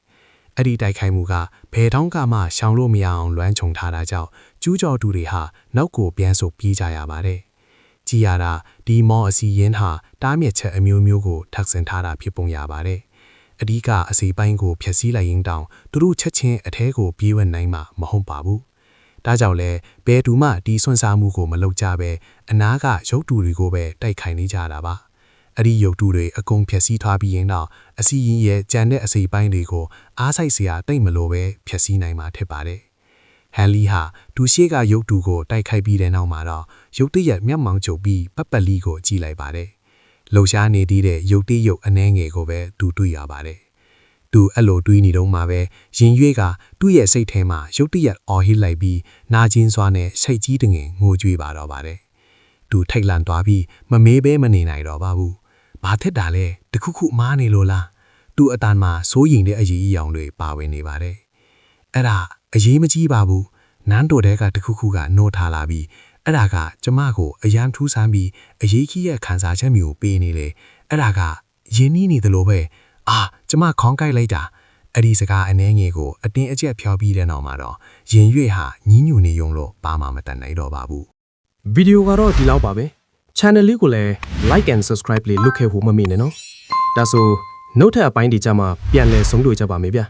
အဲ့ဒီတိုက်ခိုက်မှုကဘယ်တောင်းကမှရှောင်လို့မရအောင်လွှမ်းခြုံထားတာကြောင့်ကျူးကျော်သူတွေဟာနောက်ကိုပြန်ဆုတ်ပြေးကြရပါတယ်ကြည်ရတာဒီမော်အစီရင်ဟာတားမြစ်ချက်အမျိုးမျိုးကိုထပ်ဆင်ထားတာဖြစ်ပုံရပါတယ်။အဓိကအစီပိုင်းကိုဖျက်ဆီးလိုက်ရင်တောင်သူတို့ချက်ချင်းအထဲကိုပြေးဝင်နိုင်မှာမဟုတ်ပါဘူး။ဒါကြောင့်လဲဘယ်သူမှဒီဆွန့်စားမှုကိုမလုပ်ကြပဲအနာကရုပ်တုတွေကိုပဲတိုက်ခိုက်နေကြတာပါ။အဲ့ဒီရုပ်တုတွေအကုန်ဖျက်ဆီးထားပြီးရင်တော့အစီရင်ရဲ့ကြံတဲ့အစီပိုင်းတွေကိုအားစိုက်စရာတိတ်မလို့ပဲဖျက်ဆီးနိုင်မှာဖြစ်ပါတယ်။ဟန်လီဟာဒူရှေကရုပ်တုကိုတိုက်ခိုက်ပြီးတဲ့နောက်မှာတော့ရုပ်တရက်မျက်မှောင်ကျုပ်ပြီးပတ်ပတ်လီကိုကြည့်လိုက်ပါတယ်။လှုပ်ရှားနေသေးတဲ့ရုပ်တိရုပ်အနှဲငယ်ကိုပဲသူတွေ့ရပါတယ်။သူအဲ့လိုတွေးနေတော့မှပဲရင်ရွေးကသူ့ရဲ့စိတ်ထဲမှာရုပ်တရက်အော်ဟစ်လိုက်ပြီးနာကျင်စွာနဲ့စိတ်ကြီးတငင်ငိုကြွေးပါတော့ပါတယ်။သူထိတ်လန့်သွားပြီးမမေးဘဲမနေနိုင်တော့ပါဘူး။ဘာဖြစ်တာလဲတခုခုမားနေလို့လား။သူ့အတန်မှာစိုးရိမ်တဲ့အရေးအယောင်တွေပါဝင်နေပါတယ်။အဲ့ဒါအရေးမကြီးပါဘူး။နန်းတော်တဲကတခုခုကနှိုးထားလာပြီးအဲ့ဒါကကျမကိုအရန်ထူးဆန်းပြီးအရေးကြီးရဲ့ခံစားချက်မျိုးပေးနေလေအဲ့ဒါကရင်းနှီးနေသလိုပဲကျမခေါင်းကိုက်လိုက်တာအဲ့ဒီစကားအနှဲငယ်ကိုအတင်းအကျပ်ဖျော်ပြီးတဲ့နောက်မှာတော့ရင်ရွေ့ဟာညင်းညူနေရုံလို့ဘာမှမတတ်နိုင်တော့ပါဘူး ဗီဒီယိုကတော့ဒီလောက်ပါပဲ channel လေးကိုလည်း like and subscribe လေးလုပ်ခဲ့ဖို့မမေ့နဲ့နော်ဒါဆိုနောက်ထပ်အပိုင်းဒီကြမှာပြန်လည်ဆုံးတွေ့ကြပါမယ်ဗျာ